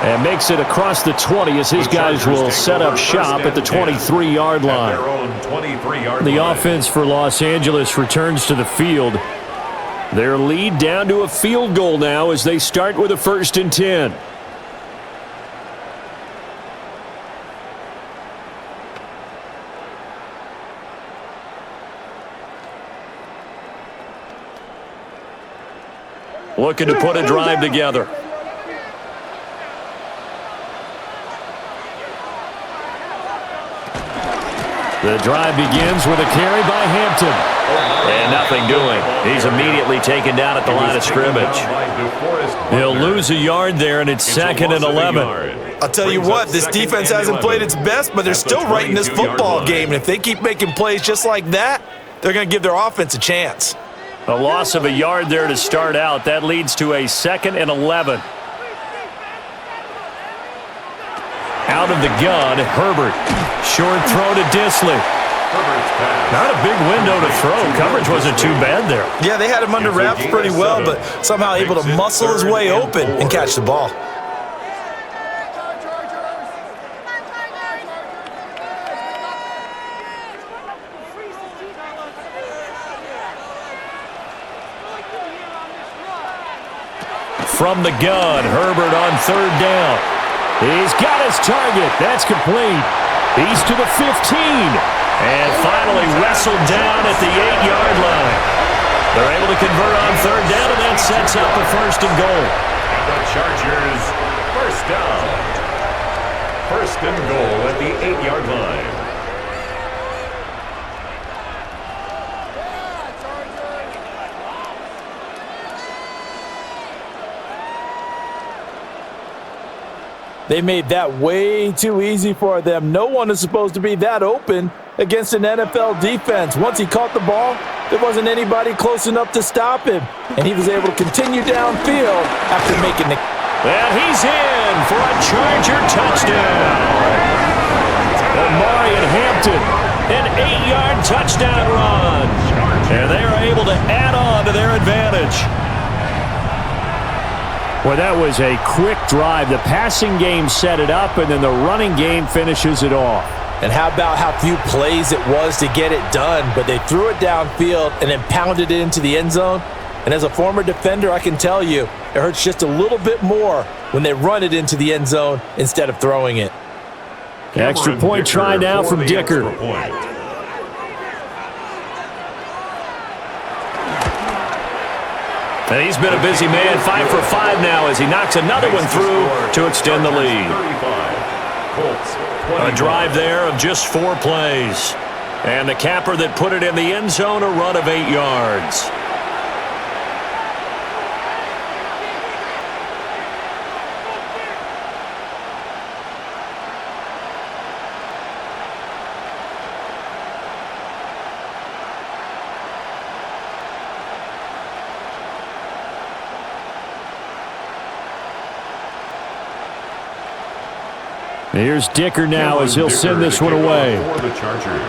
And makes it across the 20 as his guys will set up shop at the 23-yard line. The offense for Los Angeles returns to the field. Their lead down to a field goal now as they start with a 1st and 10. Looking to put a drive together. The drive begins with a carry by Hampton. And nothing doing. He's immediately taken down at the line of scrimmage. He'll lose a yard there, and it's 2nd and 11. I'll tell you what, this defense hasn't played its best, but they're still right in this football game. And if they keep making plays just like that, they're going to give their offense a chance. A loss of a yard there to start out. That leads to a 2nd and 11. Out of the gun, Herbert. Short throw to Disley. Not a big window to throw. Coverage wasn't too bad there. Yeah, they had him under wraps pretty well, but somehow able to muscle his way open and catch the ball. From the gun, Herbert on 3rd down. He's got his target. That's complete. He's to the 15. And finally wrestled down at the 8-yard line. They're able to convert on 3rd down, and that sets up a 1st and goal. And the Chargers, 1st down. 1st and goal at the 8-yard line. They made that way too easy for them. No one is supposed to be that open against an NFL defense. Once he caught the ball, there wasn't anybody close enough to stop him. And he was able to continue downfield after making the... And he's in for a Charger touchdown. Omari and Hampton, an 8-yard touchdown run. And they are able to add on to their advantage. Well, that was a quick drive. The passing game set it up, and then the running game finishes it off. And how about how few plays it was to get it done, but they threw it downfield and then pounded it into the end zone. And as a former defender, I can tell you, it hurts just a little bit more when they run it into the end zone instead of throwing it. Extra point try now from Dicker. And he's been a busy man, 5 for 5 now as he knocks another one through to extend the lead. A drive there of just 4 plays. And the capper that put it in the end zone, a run of 8 yards. Here's Dicker now as he'll send this one away. For the Chargers.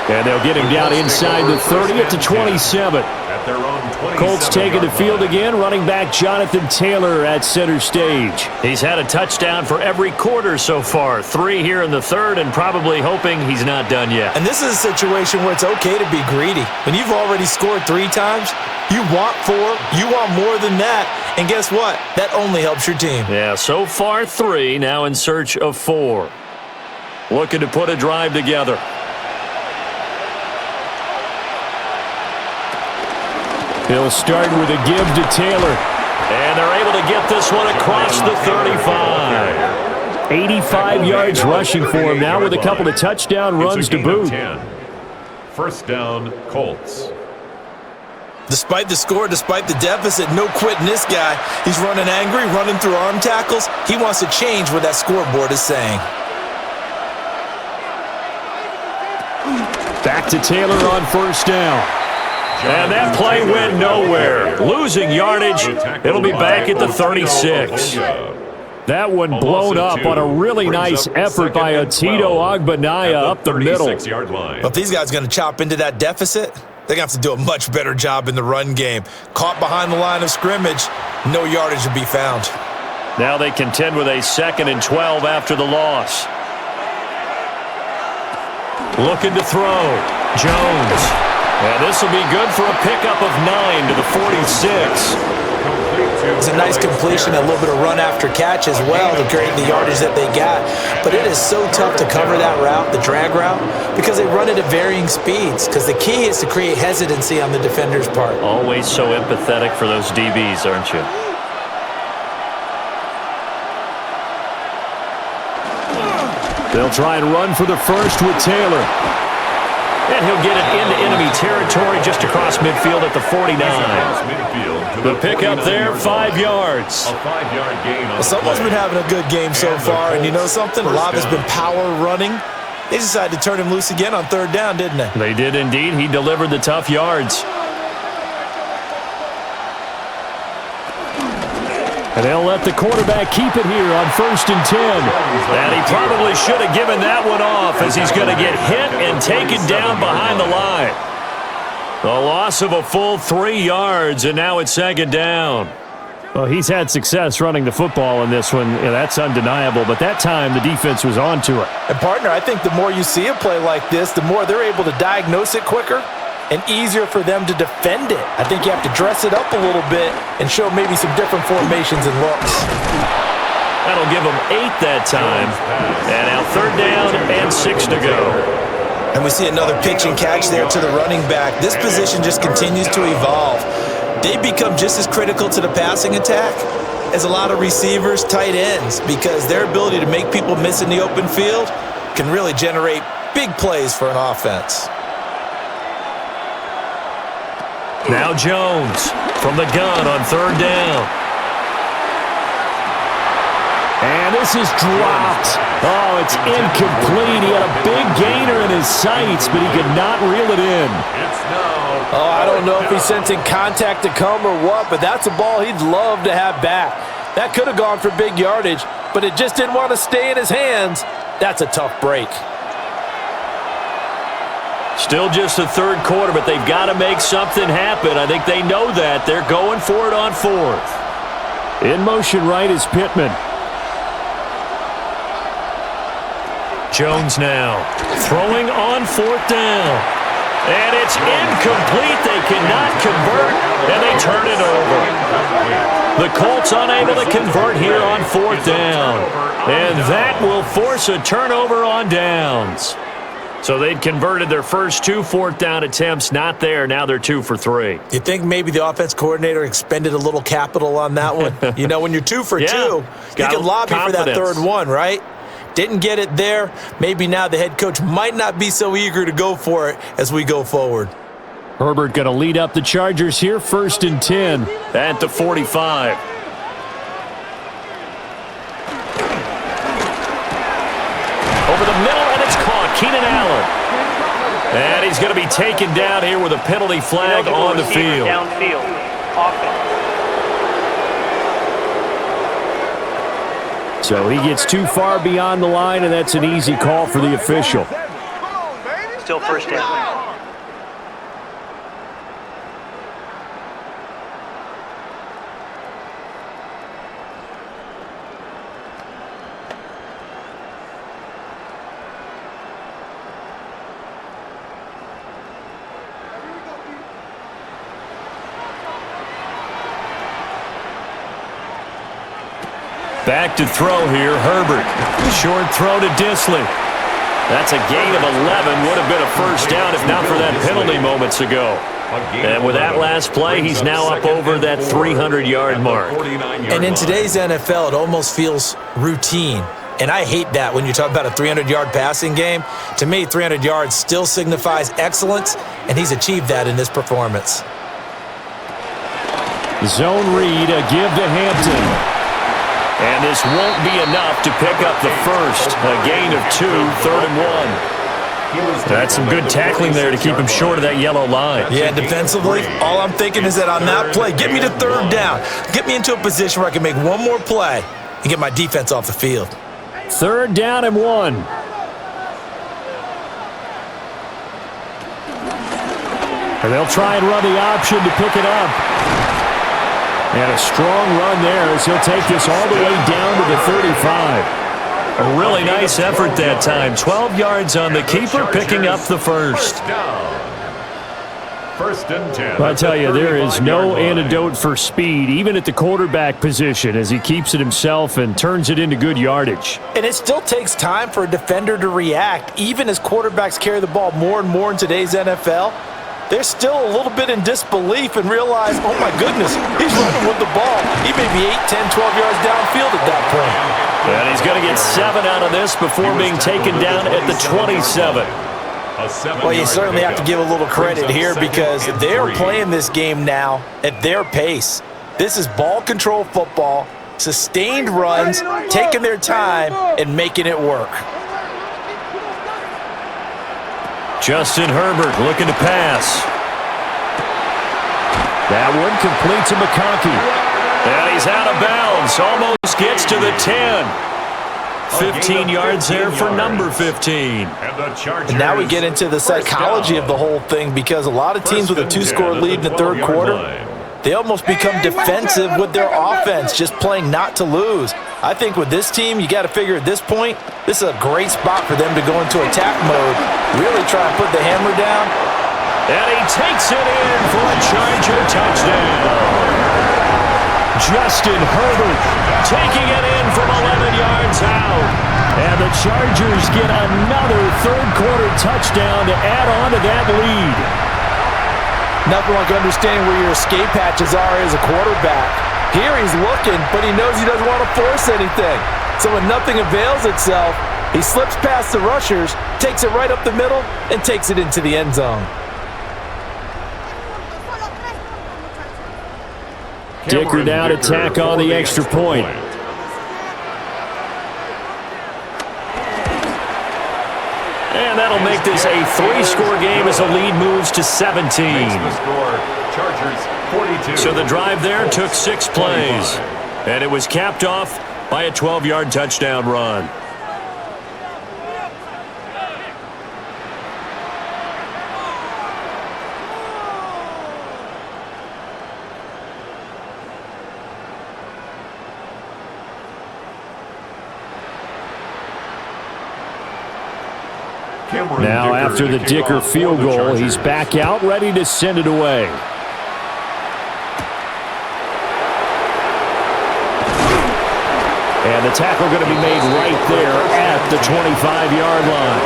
And they'll get him down inside the 30 at the 27. At their own 27 Colts taking the field again. Running back Jonathan Taylor at center stage. He's had a touchdown for every quarter so far. 3 here in the third and probably hoping he's not done yet. And this is a situation where it's okay to be greedy. When you've already scored 3 times, you want 4, you want more than that. And guess what? That only helps your team. Yeah, so far 3, now in search of 4. Looking to put a drive together. He'll start with a give to Taylor. And they're able to get this one across the 35. 85 yards rushing for him now with a couple of touchdown runs to boot. 10. First down, Colts. Despite the score, despite the deficit, no quitting this guy. He's running angry, running through arm tackles. He wants to change what that scoreboard is saying. Back to Taylor on first down. And that play went nowhere. Losing yardage. It'll be back at the 36. That one blown up on a really nice effort by Otito Ogbonnaya up the middle. Well, if these guys are going to chop into that deficit, they're going to have to do a much better job in the run game. Caught behind the line of scrimmage, no yardage to be found. Now they contend with a 2nd and 12 after the loss. Looking to throw. Jones. And this will be good for a pickup of 9 to the 46. It's a nice completion, a little bit of run after catch as well to create the yardage that they got. But it is so tough to cover that route, the drag route, because they run it at varying speeds. Because the key is to create hesitancy on the defender's part. Always so empathetic for those DBs, aren't you? They'll try and run for the first with Taylor. And he'll get it into enemy territory just across midfield at the 49. The pickup there, 5 yards. A 5-yard gain. Well, someone's been having a good game so far, and you know something? A lot has been power running. They decided to turn him loose again on 3rd down, didn't they? They did indeed. He delivered the tough yards. And they'll let the quarterback keep it here on 1st and 10. And he probably should have given that one off as he's going to get hit and taken down behind the line. The loss of a full 3 yards, and now it's 2nd down. Well, he's had success running the football in this one. Yeah, that's undeniable. But that time, the defense was onto it. And, partner, I think the more you see a play like this, the more they're able to diagnose it quicker and easier for them to defend it. I think you have to dress it up a little bit and show maybe some different formations and looks. That'll give them 8 that time. And now 3rd down and 6 to go. And we see another pitch and catch there to the running back. This position just continues to evolve. They become just as critical to the passing attack as a lot of receivers, tight ends, because their ability to make people miss in the open field can really generate big plays for an offense. Now Jones from the gun on 3rd down. And this is dropped. Oh, it's incomplete. He had a big gainer in his sights, but he could not reel it in. Oh, I don't know if he's sensing contact to come or what, but that's a ball he'd love to have back. That could have gone for big yardage, but it just didn't want to stay in his hands. That's a tough break. Still just the third quarter, but they've got to make something happen. I think they know that. They're going for it on fourth. In motion right is Pittman. Jones now throwing on fourth down. And it's incomplete. They cannot convert, and they turn it over. The Colts unable to convert here on fourth down. And that will force a turnover on downs. So they'd converted their first 2 fourth down attempts, not there. Now they're 2 for 3. You think maybe the offense coordinator expended a little capital on that one? You know, when you're 2 for 2, you can lobby for that third one, right? Didn't get it there. Maybe now the head coach might not be so eager to go for it as we go forward. Herbert going to lead up the Chargers here, 1st and 10 at the 45. Over the middle, and it's caught. Keenan Allen. And he's going to be taken down here with a penalty flag on the field. Downfield. Offense. So he gets too far beyond the line, and that's an easy call for the official. Still first down. Back to throw here, Herbert. Short throw to Disley. That's a gain of 11. Would have been a first down if not for that penalty moments ago. And with that last play, he's now up over that 300-yard mark. And in today's NFL, it almost feels routine. And I hate that when you talk about a 300-yard passing game. To me, 300 yards still signifies excellence, and he's achieved that in this performance. Zone read, a give to Hampton. And this won't be enough to pick up the first. A gain of 2, 3rd and 1. That's some good tackling there to keep him short of that yellow line. Yeah, defensively, all I'm thinking is that on that play, get me to 3rd down. Get me into a position where I can make one more play and get my defense off the field. 3rd down and 1. And they'll try and run the option to pick it up. And a strong run there as he'll take this all the way down to the 35. A really nice effort that time. 12 yards on the keeper, picking up the first. 1st and 10. I tell you, there is no antidote for speed, even at the quarterback position, as he keeps it himself and turns it into good yardage. And it still takes time for a defender to react, even as quarterbacks carry the ball more and more in today's NFL. They're still a little bit in disbelief and realize, oh my goodness, he's running with the ball. He may be 8, 10, 12 yards downfield at that point. And he's going to get 7 out of this before being taken down at the 27. Well, you certainly have to give a little credit here because they're playing this game now at their pace. This is ball control football, sustained runs, taking their time, and making it work. Justin Herbert looking to pass. That one complete to McConkey. And he's out of bounds. Almost gets to the 10. 15 yards there for number 15. And now we get into the psychology of the whole thing because a lot of teams with a 2-score lead in the 3rd quarter, they almost become defensive with their offense, just playing not to lose. I think with this team, you got to figure at this point, this is a great spot for them to go into attack mode, really try and put the hammer down. And he takes it in for a Charger touchdown. Justin Herbert taking it in from 11 yards out. And the Chargers get another 3rd quarter touchdown to add on to that lead. Nothing like understanding where your escape hatches are as a quarterback. Here he's looking, but he knows he doesn't want to force anything. So when nothing avails itself, he slips past the rushers, takes it right up the middle, and takes it into the end zone. Dicker down to tack on the extra point. And that'll make this a 3-score game as the lead moves to 17. So the drive there took 6 plays. And it was capped off by a 12-yard touchdown run. Now after the Dicker field goal, he's back out ready to send it away. And the tackle going to be made right there at the 25-yard line.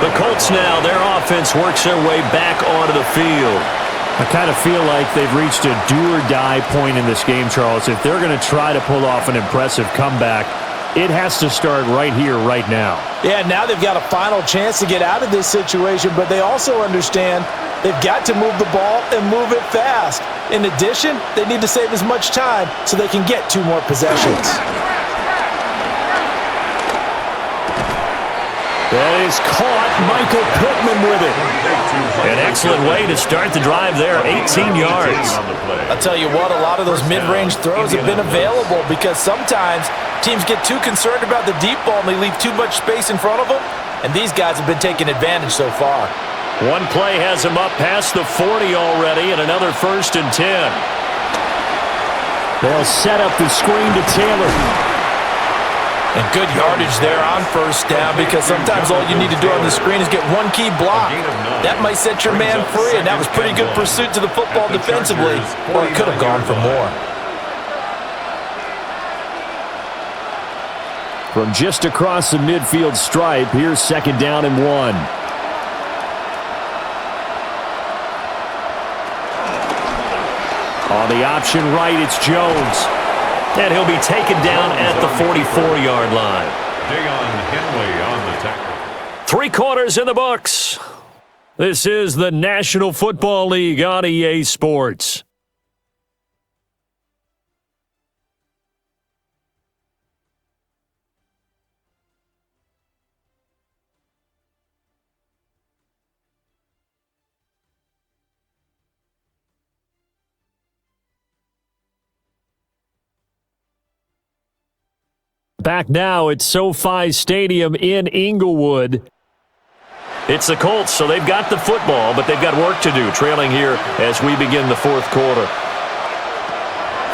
The Colts now, their offense works their way back onto the field. I kind of feel like they've reached a do-or-die point in this game, Charles. If they're going to try to pull off an impressive comeback, it has to start right here, right now. Yeah, now they've got a final chance to get out of this situation, but they also understand they've got to move the ball and move it fast. In addition, they need to save as much time so they can get 2 more possessions. That is caught. Michael Pittman with it. An excellent way to start the drive there, 18 yards. I'll tell you what, a lot of those mid-range throws have been available because sometimes teams get too concerned about the deep ball and they leave too much space in front of them, and these guys have been taking advantage so far. One play has him up past the 40 already, and another 1st and 10. They'll set up the screen to Taylor. And good yardage there on 1st down because sometimes all you need to do on the screen is get 1 key block. That might set your man free, and that was pretty good pursuit to the football defensively, or it could have gone for more. From just across the midfield stripe, here's 2nd down and 1. On the option right, it's Jones. And he'll be taken down at the 44-yard line. Dayon Henley on the tackle. 3 quarters in the books. This is the National Football League on EA Sports. Back now at SoFi Stadium in Inglewood. It's the Colts, so they've got the football, but they've got work to do, trailing here as we begin the 4th quarter.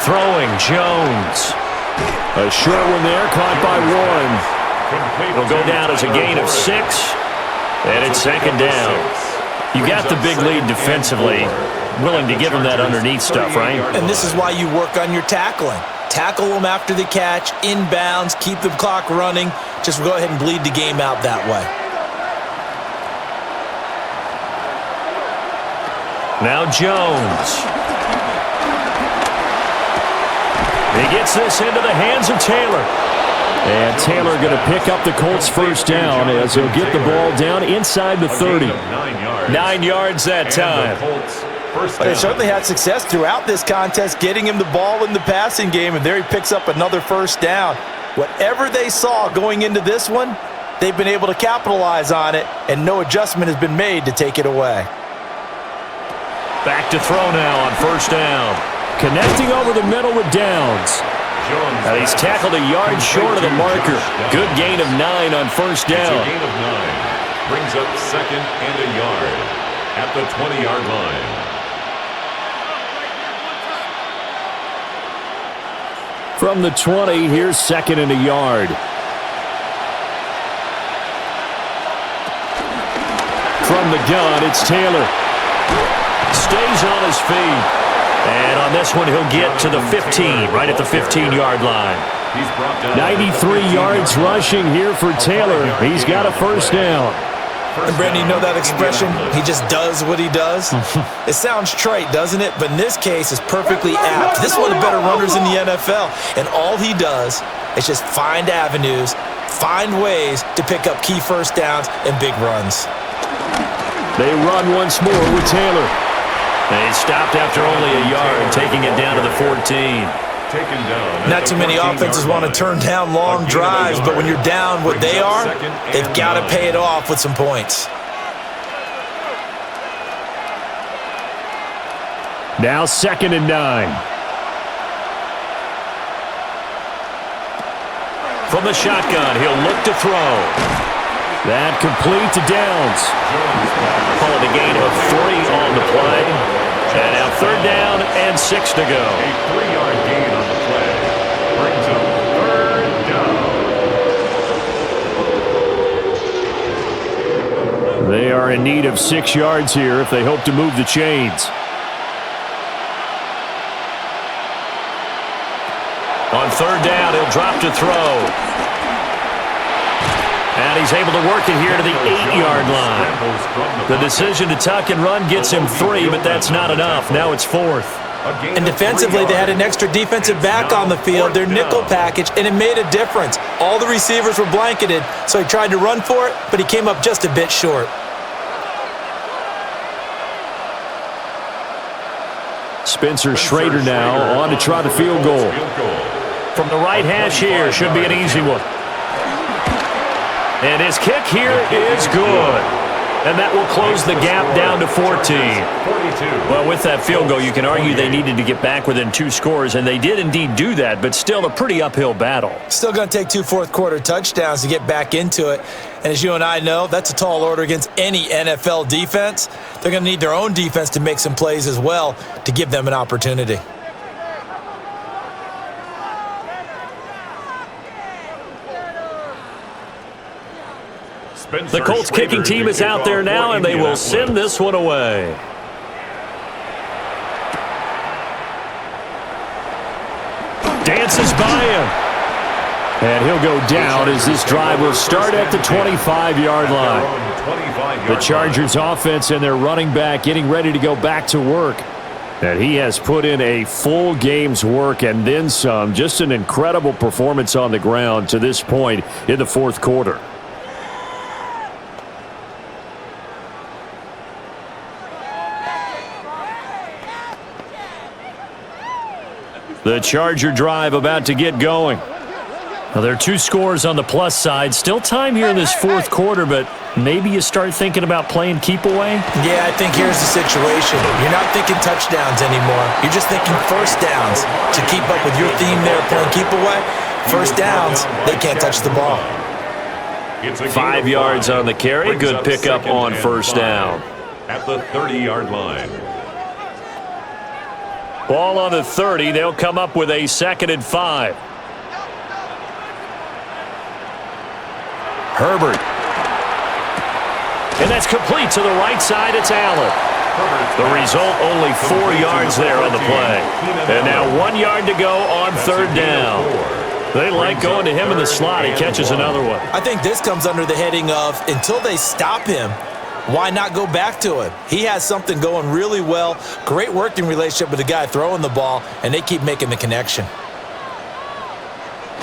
Throwing, Jones. A short one there, caught by 1. It'll go down as a gain of 6, and it's 2nd down. You got the big lead defensively, willing to give them that underneath stuff, right? And this is why you work on your tackling. Tackle them after the catch, inbounds, keep the clock running. Just go ahead and bleed the game out that way. Now Jones. He gets this into the hands of Taylor. And Taylor going to pick up the Colts' 1st down as he'll get the ball down inside the 30. 9 yards that time. But they certainly had success throughout this contest, getting him the ball in the passing game, and there he picks up another 1st down. Whatever they saw going into this one, they've been able to capitalize on it, and no adjustment has been made to take it away. Back to throw now on 1st down. Connecting over the middle with Downs. Now he's tackled a yard short of the marker. Good gain of 9 on 1st down. It's a gain of 9. Brings up 2nd and a yard at the 20-yard line. From the 20, here's 2nd and a yard. From the gun, it's Taylor. Stays on his feet. And on this one, he'll get to the 15, right at the 15-yard line. 93 yards rushing here for Taylor. He's got a 1st down. And Brandon, you know that expression? He just does what he does? It sounds trite, doesn't it? But in this case, it's perfectly apt. This is one of the better runners in the NFL. And all he does is just find avenues, find ways to pick up key 1st downs and big runs. They run once more with Taylor. And he stopped after only a yard, taking it down to the 14. Not too many offenses want to turn down long drives, but when you're down what they are, they've got to pay it off with some points. Now 2nd and 9. From the shotgun, he'll look to throw. That complete to Downs. Called a gain of 3 on the play. And now 3rd down and 6 to go. A 3-yard gain on the play brings up 3rd down. are in need of 6 yards here if they hope to move the chains. On third down, he'll drop to throw. And he's able to work it here to the 8-yard line. The decision to tuck and run gets him 3, but that's not enough. Now it's 4th. And defensively, they had an extra defensive back on the field, their nickel package, and it made a difference. All the receivers were blanketed, so he tried to run for it, but he came up just a bit short. Spencer Schrader now on to try the field goal. From the right hash here, should be an easy one. And his kick here is good. And that will close the gap down to 14. Well, with that field goal, you can argue they needed to get back within 2 scores, and they did indeed do that, but still a pretty uphill battle. Still going to take 2 fourth-quarter touchdowns to get back into it. And as you and I know, that's a tall order against any NFL defense. They're going to need their own defense to make some plays as well to give them an opportunity. The Colts kicking team is out there now, and they will send this one away. Dances by him. And he'll go down as this drive will start at the 25-yard line. The Chargers offense and their running back getting ready to go back to work. And he has put in a full game's work and then some. Just an incredible performance on the ground to this point in the 4th quarter. The Charger drive about to get going. Now, there are 2 scores on the plus side. Still time here in this 4th quarter, but maybe you start thinking about playing keep away? Yeah, I think here's the situation. You're not thinking touchdowns anymore. You're just thinking first downs. To keep up with your theme there, playing keep away, first downs, they can't touch the ball. 5 yards on the carry. Good pickup on first down. At the 30-yard line. Ball on the 30. They'll come up with a 2nd and 5. Herbert. And that's complete to the right side. It's Allen. The result, only 4 yards there on the play. And now 1 yard to go on third down. They like going to him in the slot. He catches another one. I think this comes under the heading of until they stop him, why not go back to him? He has something going really well. Great working relationship with the guy throwing the ball, and they keep making the connection.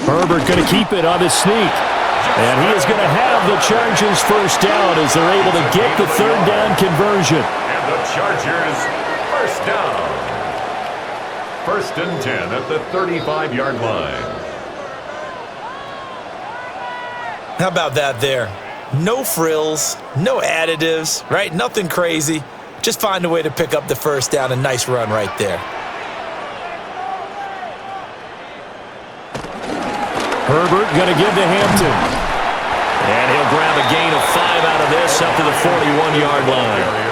Herbert going to keep it on his sneak. And he is going to have the Chargers first down as they're able to get the third down conversion. And the Chargers first down. 1st and 10 at the 35-yard line. How about that there? No frills, no additives, right? Nothing crazy. Just find a way to pick up the first down. A nice run right there. Herbert going to give to Hampton. And he'll grab a gain of 5 out of this up to the 41-yard line.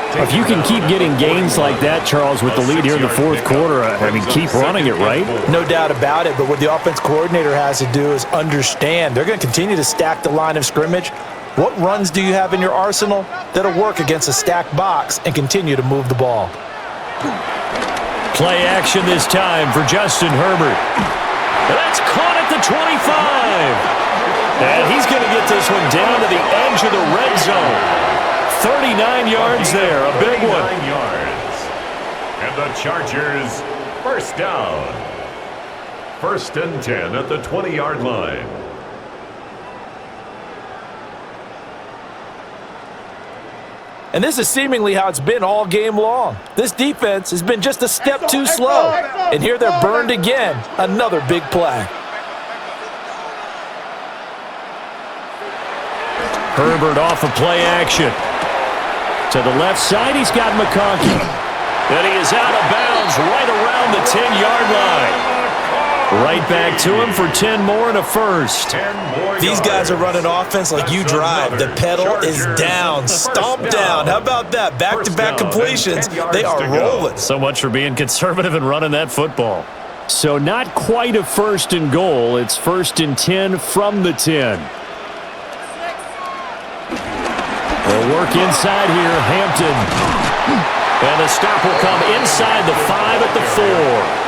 If you can keep getting gains like that, Charles, with the lead here in the 4th quarter, I mean, keep running it, right? No doubt about it, but what the offense coordinator has to do is understand. They're going to continue to stack the line of scrimmage. What runs do you have in your arsenal that'll work against a stacked box and continue to move the ball? Play action this time for Justin Herbert. That's caught at the 25. And he's going to get this one down to the edge of the red zone. 39 yards there, a big one. 39 yards. And the Chargers first down. 1st and 10 at the 20-yard line. And this is seemingly how it's been all game long. This defense has been just a step too slow. And here they're burned again. Another big play. Herbert off of play action. To the left side, he's got McConkey. And he is out of bounds right around the 10-yard line. Right back to him for 10 more and a first. These guys are running offense like you drive. The pedal is down. Stomp down. How about that? Back-to-back completions. They are rolling. So much for being conservative and running that football. So not quite a 1st and goal. It's 1st and 10 from the 10. They'll work inside here. Hampton. And the stop will come inside the 5 at the 4.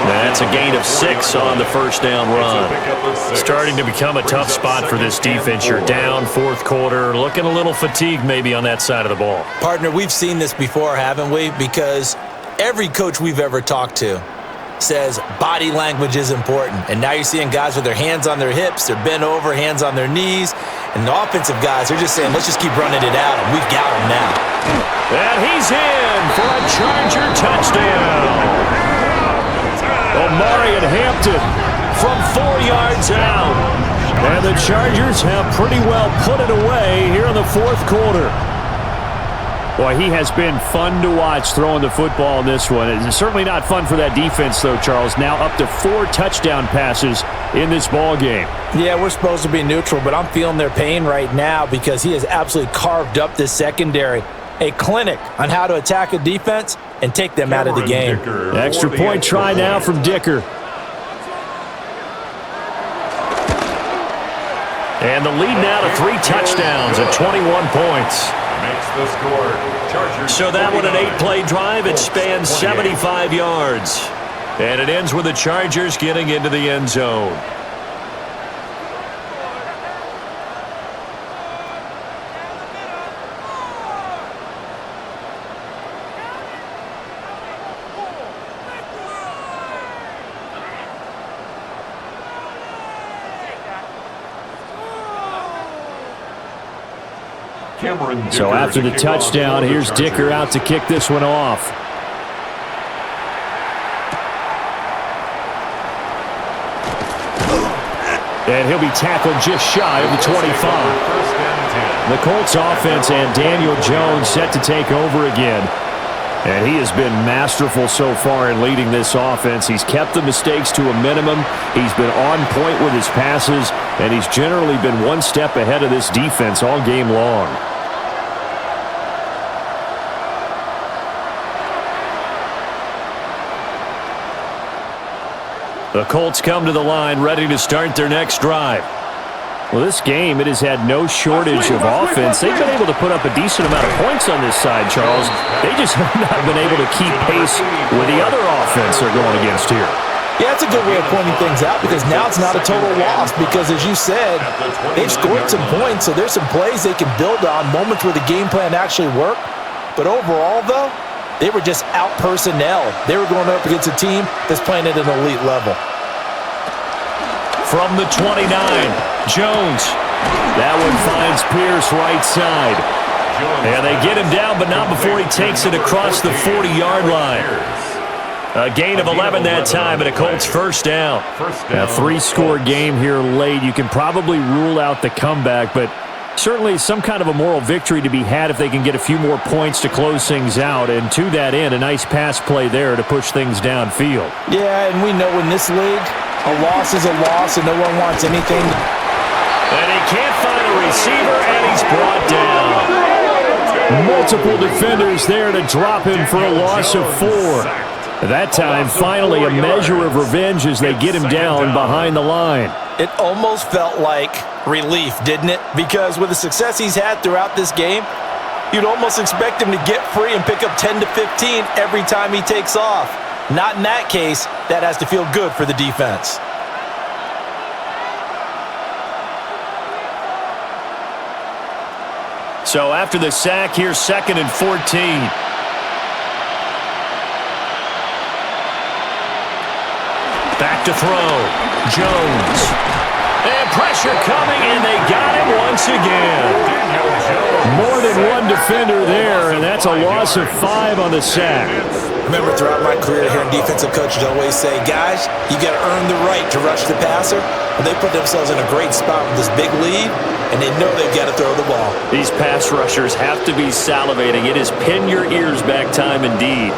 That's a gain of 6 on the first down run. Starting to become a tough spot for this defense. You're down fourth quarter, looking a little fatigued maybe on that side of the ball. Partner, we've seen this before, haven't we? Because every coach we've ever talked to says body language is important. And now you're seeing guys with their hands on their hips, they're bent over, hands on their knees. And the offensive guys are just saying, let's just keep running it out, and we've got him now. And he's in for a Charger touchdown. Omari and Hampton from 4 yards out. And the Chargers have pretty well put it away here in the fourth quarter. Boy, he has been fun to watch throwing the football in this one. It's certainly not fun for that defense, though, Charles. Now up to 4 touchdown passes in this ball game. Yeah, we're supposed to be neutral, but I'm feeling their pain right now because he has absolutely carved up this secondary. A clinic on how to attack a defense and take them out of the game. Extra point try now from Dicker. And the lead now to 3 touchdowns at 21 points. Makes the score. Chargers. So that one an 8-play drive. It spans 75 yards. And it ends with the Chargers getting into the end zone. So after the touchdown, here's Dicker out to kick this one off. And he'll be tackled just shy of the 25. The Colts offense and Daniel Jones set to take over again. And he has been masterful so far in leading this offense. He's kept the mistakes to a minimum. He's been on point with his passes, and he's generally been one step ahead of this defense all game long. The Colts come to the line ready to start their next drive. Well, this game, it has had no shortage of offense. They've been able to put up a decent amount of points on this side, Charles. They just have not been able to keep pace with the other offense they're going against here. Yeah, it's a good way of pointing things out because now it's not a total loss because, as you said, they've scored some points, so there's some plays they can build on, moments where the game plan actually worked. But overall, though, they were just out-personnel. They were going up against a team that's playing at an elite level. From the 29, Jones. That one finds Pierce right side. And they get him down, but not before he takes it across the 40-yard line. A gain of 11 that time, and a Colts first down. A 3-score game here late. You can probably rule out the comeback, but certainly some kind of a moral victory to be had if they can get a few more points to close things out. And to that end, a nice pass play there to push things downfield. Yeah, and we know in this league, a loss is a loss, and no one wants anything. And he can't find a receiver, and he's brought down. Multiple defenders there to drop him for a loss of 4. That time, finally, a measure of revenge as they get him down behind the line. It almost felt like relief, didn't it? Because with the success he's had throughout this game, you'd almost expect him to get free and pick up 10 to 15 every time he takes off. Not in that case. That has to feel good for the defense. So after the sack, here's 2nd and 14. Back to throw. Jones. And pressure coming, and they got him once again. More than one defender there, and that's a loss of 5 on the sack. Remember, throughout my career, hearing defensive coaches always say, guys, you got to earn the right to rush the passer. Well, they put themselves in a great spot with this big lead, and they know they've got to throw the ball. These pass rushers have to be salivating. It is pin your ears back time indeed.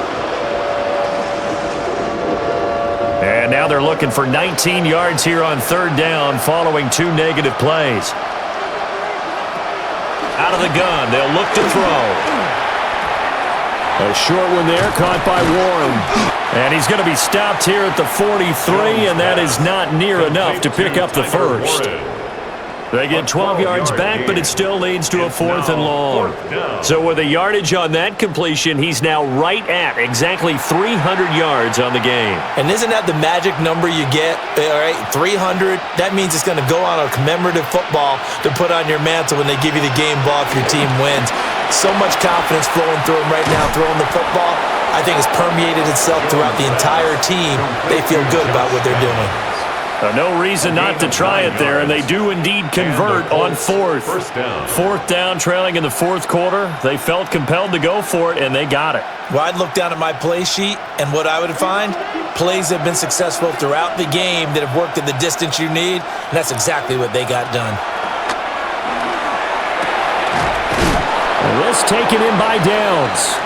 And now they're looking for 19 yards here on 3rd down following 2 negative plays. Out of the gun, they'll look to throw. A short one there, caught by Warren. And he's going to be stopped here at the 43, and that is not near enough to pick up the first. They get 12 yards back, but it still leads to a 4th and long. So with the yardage on that completion, he's now right at exactly 300 yards on the game. And isn't that the magic number you get? All right, 300. That means it's going to go on a commemorative football to put on your mantle when they give you the game ball if your team wins. So much confidence flowing through him right now, throwing the football. I think it's permeated itself throughout the entire team. They feel good about what they're doing. No reason not to try it there, and they do indeed convert on 4th. 4th down, trailing in the 4th quarter. They felt compelled to go for it, and they got it. Well, I'd look down at my play sheet, and what I would find, plays have been successful throughout the game that have worked at the distance you need, and that's exactly what they got done. And this taken in by Downs.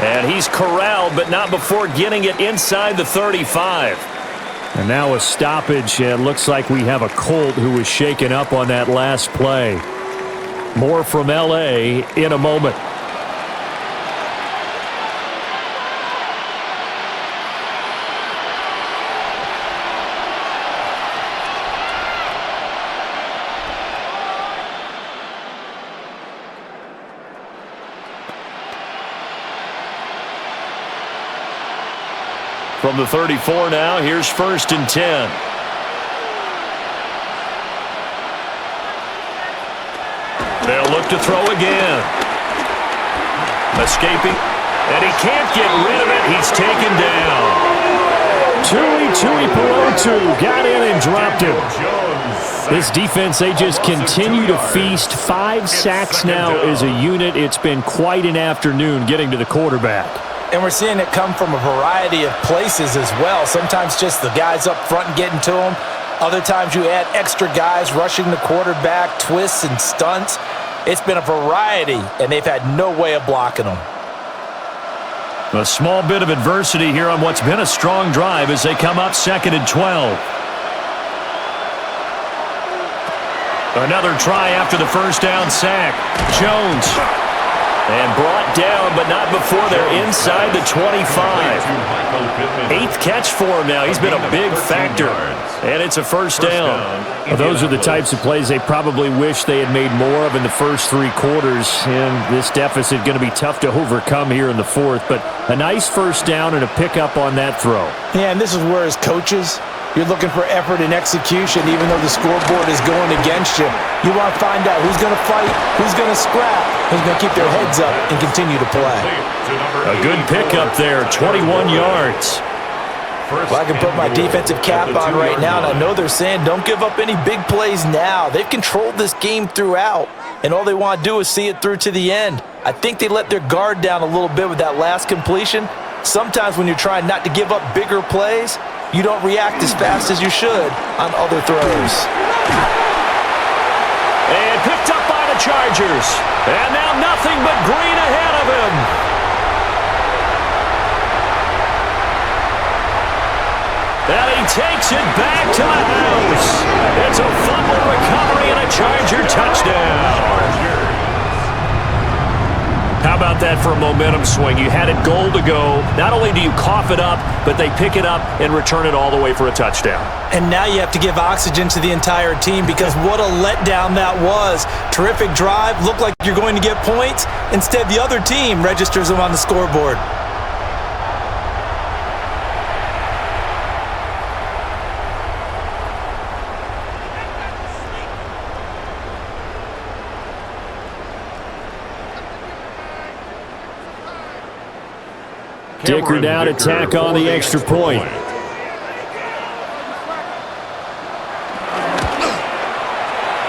And he's corralled, but not before getting it inside the 35. And now a stoppage, and looks like we have a Colt who was shaken up on that last play. More from L.A. in a moment. From the 34 now, here's 1st and 10. They'll look to throw again. Escaping. And he can't get rid of it. He's taken down. Tui Pelotu got in and dropped him. This defense, they just continue to feast. 5 sacks now as a unit. It's been quite an afternoon getting to the quarterback. And we're seeing it come from a variety of places as well. Sometimes just the guys up front getting to them. Other times you add extra guys rushing the quarterback, twists and stunts. It's been a variety, and they've had no way of blocking them. A small bit of adversity here on what's been a strong drive as they come up 2nd and 12. Another try after the 1st down sack. Jones. And brought down, but not before they're inside the 25. 8th catch for him now. He's been a big factor. And it's a 1st down. Well, those are the types of plays they probably wish they had made more of in the first 3 quarters. And this deficit going to be tough to overcome here in the 4th. But a nice 1st down and a pickup on that throw. Yeah, and this is where as coaches, you're looking for effort and execution even though the scoreboard is going against you. You want to find out who's going to fight, who's going to scrap, who's going to keep their heads up and continue to play. A good pickup there, 21 yards. Well, I can put my defensive cap on right now, and I know they're saying don't give up any big plays now. They've controlled this game throughout, and all they want to do is see it through to the end. I think they let their guard down a little bit with that last completion. Sometimes when you're trying not to give up bigger plays, you don't react as fast as you should on other throws. And picked up by the Chargers. And now nothing but green ahead of him. And he takes it back to the house. It's a fumble recovery and a Charger touchdown. How about that for a momentum swing? You had it goal to go. Not only do you cough it up, but they pick it up and return it all the way for a touchdown. And now you have to give oxygen to the entire team because what a letdown that was. Terrific drive. Looked like you're going to get points. Instead, the other team registers them on the scoreboard. Dicker down to tack on the extra point.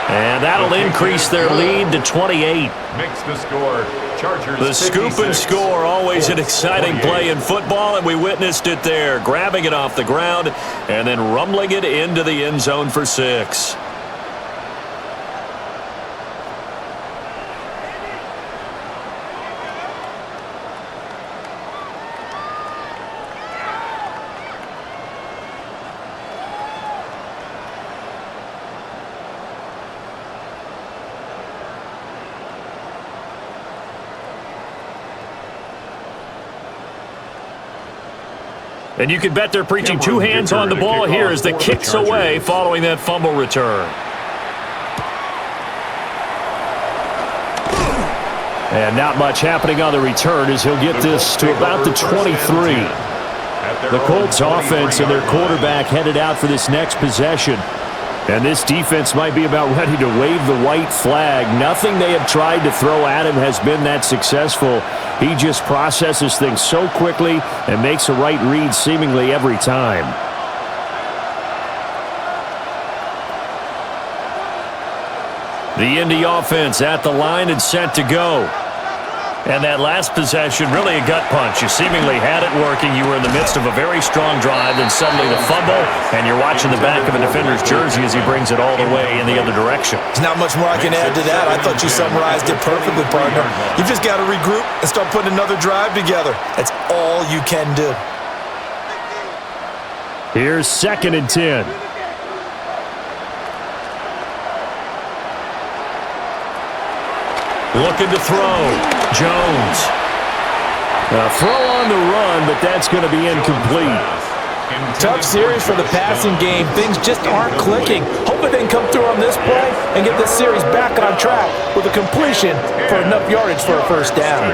And that'll increase their lead to 28. Makes the score. Chargers. The scoop and score, always an exciting play in football, and we witnessed it there. Grabbing it off the ground and then rumbling it into the end zone for 6. And you can bet they're preaching 2 hands on the ball here as the kick's away following that fumble return. And not much happening on the return as he'll get this to about the 23. The Colts offense and their quarterback headed out for this next possession. And this defense might be about ready to wave the white flag. Nothing they have tried to throw at him has been that successful. He just processes things so quickly and makes a right read seemingly every time. The Indy offense at the line and set to go. And that last possession, really a gut punch. You seemingly had it working. You were in the midst of a very strong drive, then suddenly the fumble, and you're watching the back of a defender's jersey as he brings it all the way in the other direction. There's not much more I can add to that. I thought you summarized it perfectly, partner. You just got to regroup and start putting another drive together. That's all you can do. Here's 2nd and 10. Looking to throw. Jones. A throw on the run, but that's going to be incomplete. Tough series for the passing game. Things just aren't clicking. Hoping they can come through on this play and get this series back on track with a completion for enough yardage for a first down.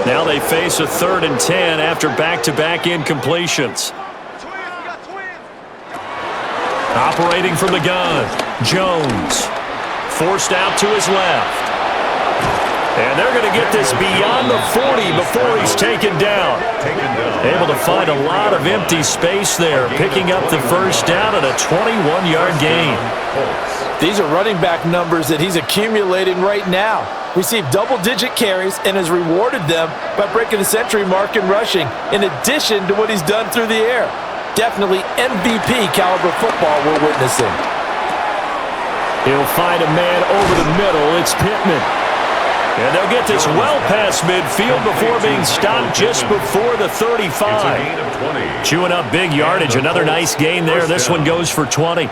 Now they face a 3rd and 10 after back-to-back incompletions. Operating from the gun. Jones. Forced out to his left. And they're going to get this beyond the 40 before he's taken down. Able to find a lot of empty space there, picking up the first down at a 21-yard gain. These are running back numbers that he's accumulating right now. Received double-digit carries and has rewarded them by breaking the century mark in rushing, in addition to what he's done through the air. Definitely MVP caliber football we're witnessing. He'll find a man over the middle. It's Pittman. And they'll get this well past midfield before being stopped just before the 35. Chewing up big yardage. Another nice gain there. This one goes for 20.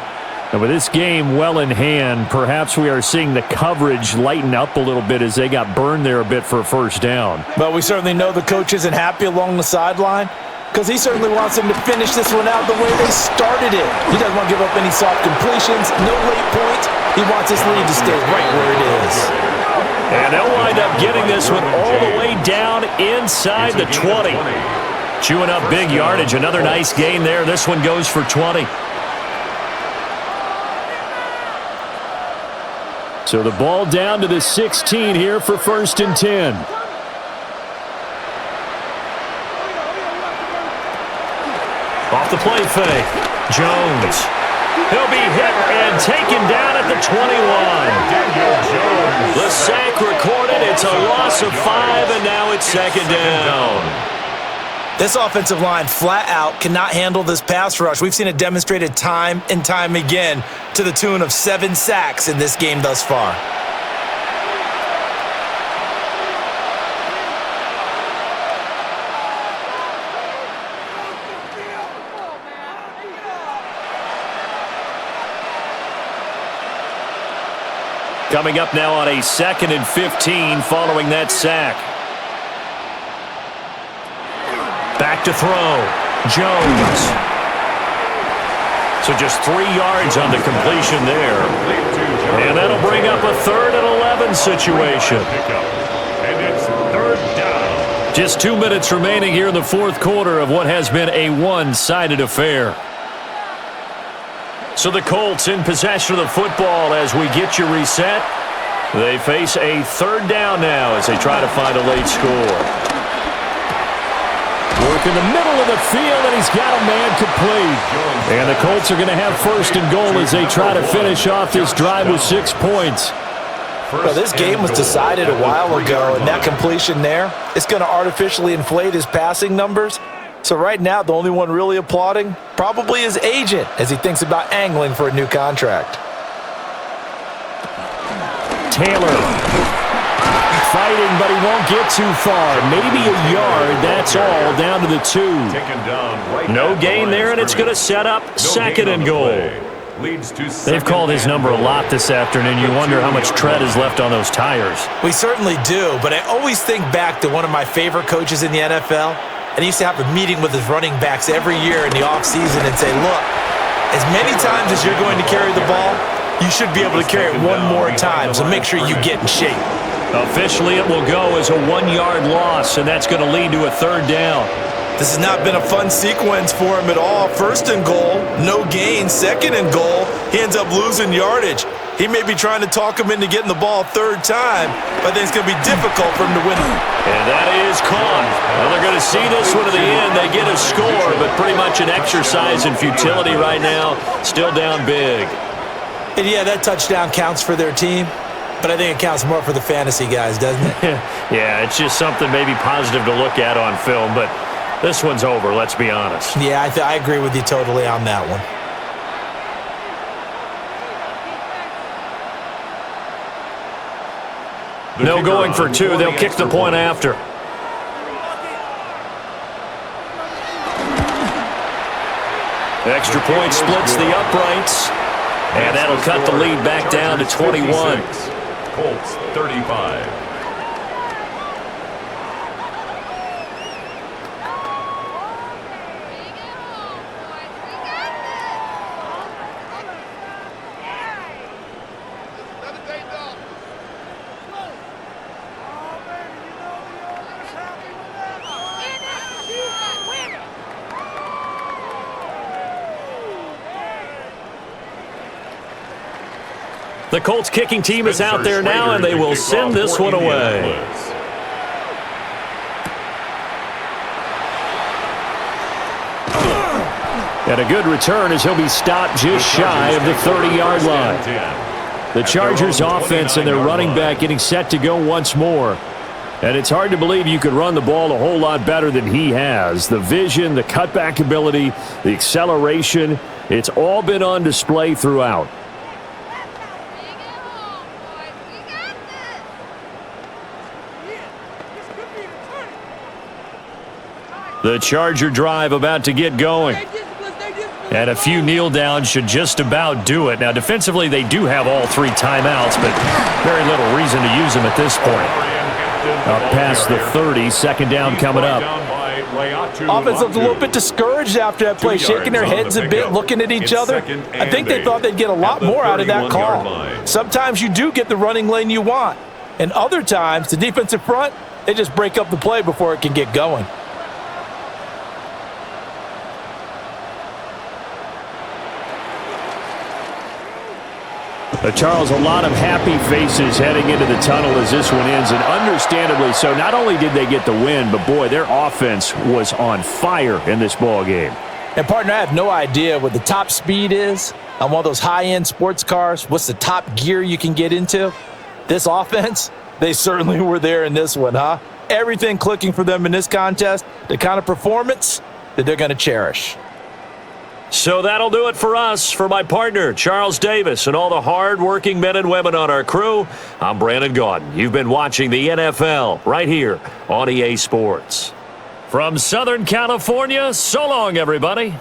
And with this game well in hand, perhaps we are seeing the coverage lighten up a little bit as they got burned there a bit for a first down. But we certainly know the coach isn't happy along the sideline, because he certainly wants them to finish this one out the way they started it. He doesn't want to give up any soft completions, no late points. He wants his lead to stay right where it is. And they'll wind up getting this one all the way down inside the 20. Chewing up big yardage. Another nice gain there. This one goes for 20. So the ball down to the 16 here for 1st and 10. Off the play fake. Jones. He'll be hit and taken down at the 21. The sack recorded. It's a loss of 5, and now it's 2nd down. This offensive line flat out cannot handle this pass rush. We've seen it demonstrated time and time again to the tune of 7 sacks in this game thus far. Coming up now on a 2nd and 15 following that sack. Back to throw. Jones. So just 3 yards on the completion there. And that'll bring up a 3rd and 11 situation. And it's 3rd down. Just 2 minutes remaining here in the 4th quarter of what has been a one-sided affair. So the Colts in possession of the football as we get you reset. They face a 3rd down now as they try to find a late score. Work in the middle of the field, and he's got a man complete. And the Colts are going to have 1st and goal as they try to finish off this drive with 6 points. Well, this game was decided a while ago, and that completion there, it's going to artificially inflate his passing numbers. So right now, the only one really applauding probably his agent as he thinks about angling for a new contract. Taylor fighting, but he won't get too far. Maybe a yard, that's all, down to the 2. No gain there, and it's going to set up 2nd and goal. They've called his number a lot this afternoon. You wonder how much tread is left on those tires. We certainly do, but I always think back to one of my favorite coaches in the NFL. And he used to have a meeting with his running backs every year in the offseason and say, look, as many times as you're going to carry the ball, you should be able to carry it one more time, so make sure you get in shape. Officially, it will go as a 1-yard loss, and that's going to lead to a 3rd down. This has not been a fun sequence for him at all. 1st and goal, no gain. 2nd and goal, he ends up losing yardage. He may be trying to talk him into getting the ball 3rd time, but I think it's going to be difficult for him to win. And that is caught. Well, they're going to see this one to the end. They get a score, but pretty much an exercise in futility right now. Still down big. And yeah, that touchdown counts for their team, but I think it counts more for the fantasy guys, doesn't it? Yeah, it's just something maybe positive to look at on film, but this one's over, let's be honest. Yeah, I agree with you totally on that one. No going for 2. They'll kick the point after. Extra point splits the uprights, and that'll cut the lead back down to 21. Colts 35. The Colts kicking team is out there now, and they will send this one away. And a good return as he'll be stopped just shy of the 30-yard line. The Chargers offense and their running back getting set to go once more. And it's hard to believe you could run the ball a whole lot better than he has. The vision, the cutback ability, the acceleration, it's all been on display throughout. The Charger drive about to get going. And a few kneel downs should just about do it. Now, defensively, they do have all 3 timeouts, but very little reason to use them at this point. Up past the 30, 2nd down coming up. Offense looks a little bit discouraged after that play, shaking their heads a bit, looking at each other. I think they thought they'd get a lot more out of that call. Sometimes you do get the running lane you want, and other times, the defensive front, they just break up the play before it can get going. Charles, a lot of happy faces heading into the tunnel as this one ends, and understandably so. Not only did they get the win, but boy, their offense was on fire in this ball game. And partner, I have no idea what the top speed is on one of those high-end sports cars. What's the top gear you can get into? This offense, they certainly were there in this one, huh? Everything clicking for them in this contest, the kind of performance that they're going to cherish. So that'll do it for us. For my partner, Charles Davis, and all the hard-working men and women on our crew, I'm Brandon Gaudin. You've been watching the NFL right here on EA Sports. From Southern California, so long, everybody.